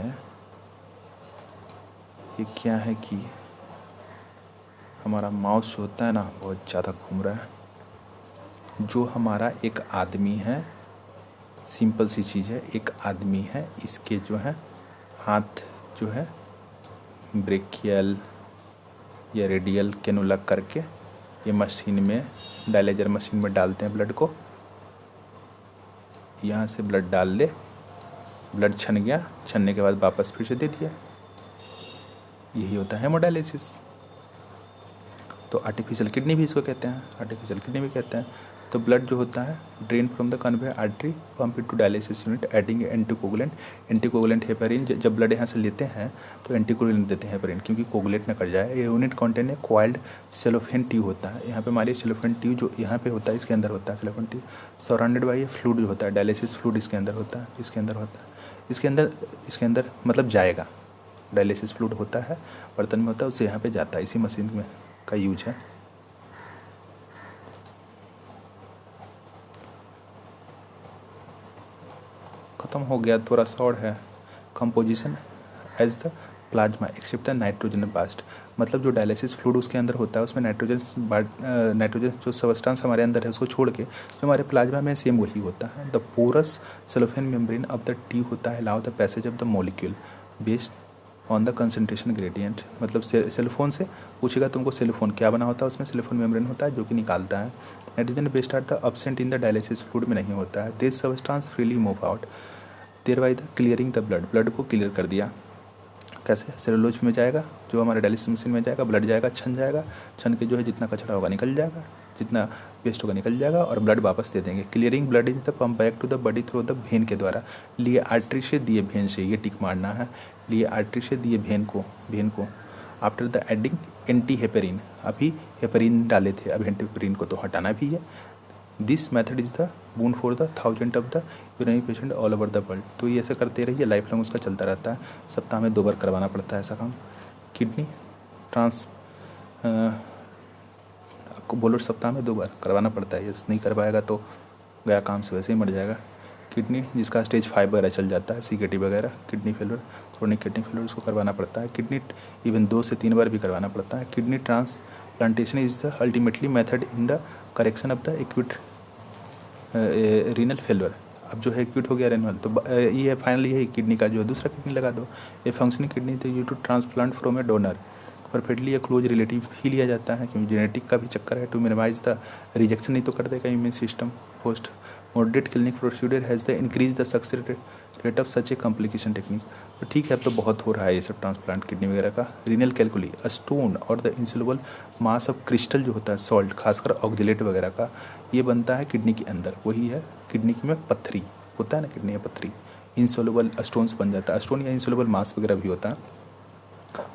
ये क्या है कि हमारा माउस जो होता है ना बहुत ज़्यादा घूम रहा है। जो हमारा एक आदमी है, सिंपल सी चीज़ है, एक आदमी है, इसके जो है हाथ जो है ब्रेकियल या रेडियल कैनुला करके ये मशीन में, डायलेजर मशीन में डालते हैं ब्लड को। यहाँ से ब्लड डाल दे, ब्लड छन गया, छनने के बाद वापस फिर से दे दिया, यही होता है हेमोडायलिसिस। तो आर्टिफिशियल किडनी भी इसको कहते हैं, आर्टिफिशियल किडनी भी कहते हैं। तो ब्लड जो होता है drain from the conveyor artery pump into dialysis unit adding anticoagulant, anticoagulant heparin. जब ब्लड यहाँ से लेते हैं तो एंटीकोगुलेंट देते हैं हेपेरिन, क्योंकि कोगुलेट ना कर जाए। ये यूनिट कंटेन है कॉइल्ड सेलोफेन ट्यूब होता है। यहाँ पे मानिए सेलोफेन ट्यूब जो यहाँ पे होता है, इसके अंदर होता है सेलोफेन ट्यूब, सराउंडेड बाई ये फ्लूइड जो होता है, डायलिसिस फ्लूइड इसके अंदर होता है, इसके अंदर होता है, इसके अंदर मतलब जाएगा, डायलिसिस फ्लूइड होता है, बर्तन में होता है, उससे यहाँ पे जाता है, इसी मशीन में का यूज है। खत्म हो गया, थोड़ा सा और है। Composition as the plasma except the nitrogen waste, मतलब जो डायलिसिस फ्लूइड उसके अंदर होता है उसमें नाइट्रोजन जो सबस्टेंस हमारे अंदर है उसको छोड़ के जो हमारे प्लाज्मा में सेम वही होता है। The porous cellophane membrane of the tube होता है allow the passage of the molecule based on the concentration gradient, मतलब सेलोफोन से पूछेगा तुमको सेलोफोन क्या बना होता है, उसमें सेलोफोन मेम्ब्रेन होता है जो कि निकालता है। Nitrogen based are the absent in the dialysis fluid में नहीं होता है। This substance freely move out thereby the clearing the blood, blood को क्लियर कर दिया। कैसे, सेलुलोज में जाएगा, जो हमारे डायलिसिस मशीन में जाएगा, ब्लड जाएगा, छन जाएगा, छन के जो है जितना कचरा होगा निकल जाएगा, जितना वेस्ट होगा निकल जाएगा और ब्लड वापस दे देंगे। Clearing blood is the pump back to the body through the vein के द्वारा, लिए आर्टरी से दिए वेन से, ये टिक मारना है, लिए आर्टरी से दिए वेन को after the adding anti heparin, अभी हेपेरिन डाले थे, अब एंटी हेपेरिन को तो हटाना भी है। This method is the bone for the 1000 of the urinary patient all over the world. तो ये ऐसे करते रहिए, लाइफ लॉन्ग उसका चलता रहता है, सप्ताह में 2 बार करवाना पड़ता है ऐसा काम। किडनी ट्रांस आपको बोलो सप्ताह में 2 बार करवाना पड़ता है, ये नहीं करवाएगा तो गया काम से वैसे ही मर जाएगा। किडनी जिसका स्टेज 5 वगैरह चल जाता है, CKD वगैरह, kidney failure, chronic kidney failure, उसको करवाना पड़ता है। किडनी इवन 2 से 3 बार भी करवाना पड़ता है। Kidney transplantation is the ultimately method in the correction of the acute renal failure. अब जो है एक्यूट हो गया रेनल, तो ये फाइनली यही किडनी का जो है दूसरा किडनी लगा दो। ये फंक्शनिंग किडनी थे you to transplant from a donor, perfectly ये क्लोज रिलेटिव ही लिया जाता है, क्योंकि जेनेटिक का भी चक्कर है, टू मिनिमाइज द रिजेक्शन, नहीं तो कर देगा immune system. Post moderate clinic procedure has the increase the success rate of such A complication technique. तो ठीक है, अब तो बहुत हो रहा है ये सब ट्रांसप्लांट किडनी वगैरह का। रीनल कैलकुली स्टोन और द इंसोल्युबल मास ऑफ क्रिस्टल जो होता है सॉल्ट, खासकर ऑक्जेलेट वगैरह का, ये बनता है किडनी के अंदर, वही है किडनी में पत्थरी होता है ना, किडनी में पत्थरी, इंसोल्युबल स्टोन्स बन जाता है। स्टोन या इंसोल्युबल मास वगैरह भी होता है,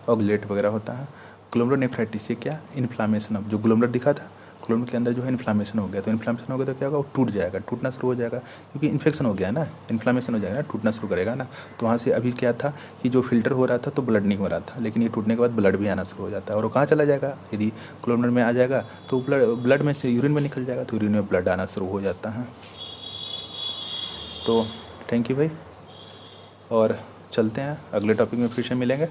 ऑक्जेलेट वगैरह होता है। ग्लोमेरुलोनेफ्राइटिस से क्या, इन्फ्लामेशन, अब जो ग्लोमेरुलर दिखा था, ग्लोमेरुलर के अंदर जो है इन्फ्लामेशन हो गया, तो इन्फ्लामेशन हो गया तो क्या होगा, वो टूट जाएगा, टूटना शुरू हो जाएगा, क्योंकि इन्फेक्शन हो गया है ना, इन्फ्लामेशन हो जाएगा ना, टूटना शुरू करेगा ना। तो वहाँ से अभी क्या था कि जो फिल्टर हो रहा था तो ब्लड नहीं हो रहा था, लेकिन ये टूटने के बाद ब्लड भी आना शुरू हो जाता है, और वो कहाँ चला जाएगा, यदि ग्लोमेरुलर में आ जाएगा तो ब्लड में से यूरिन में निकल जाएगा, तो यूरिन में ब्लड आना शुरू हो जाता है। तो थैंक यू भाई, और चलते हैं अगले टॉपिक में फिर से मिलेंगे।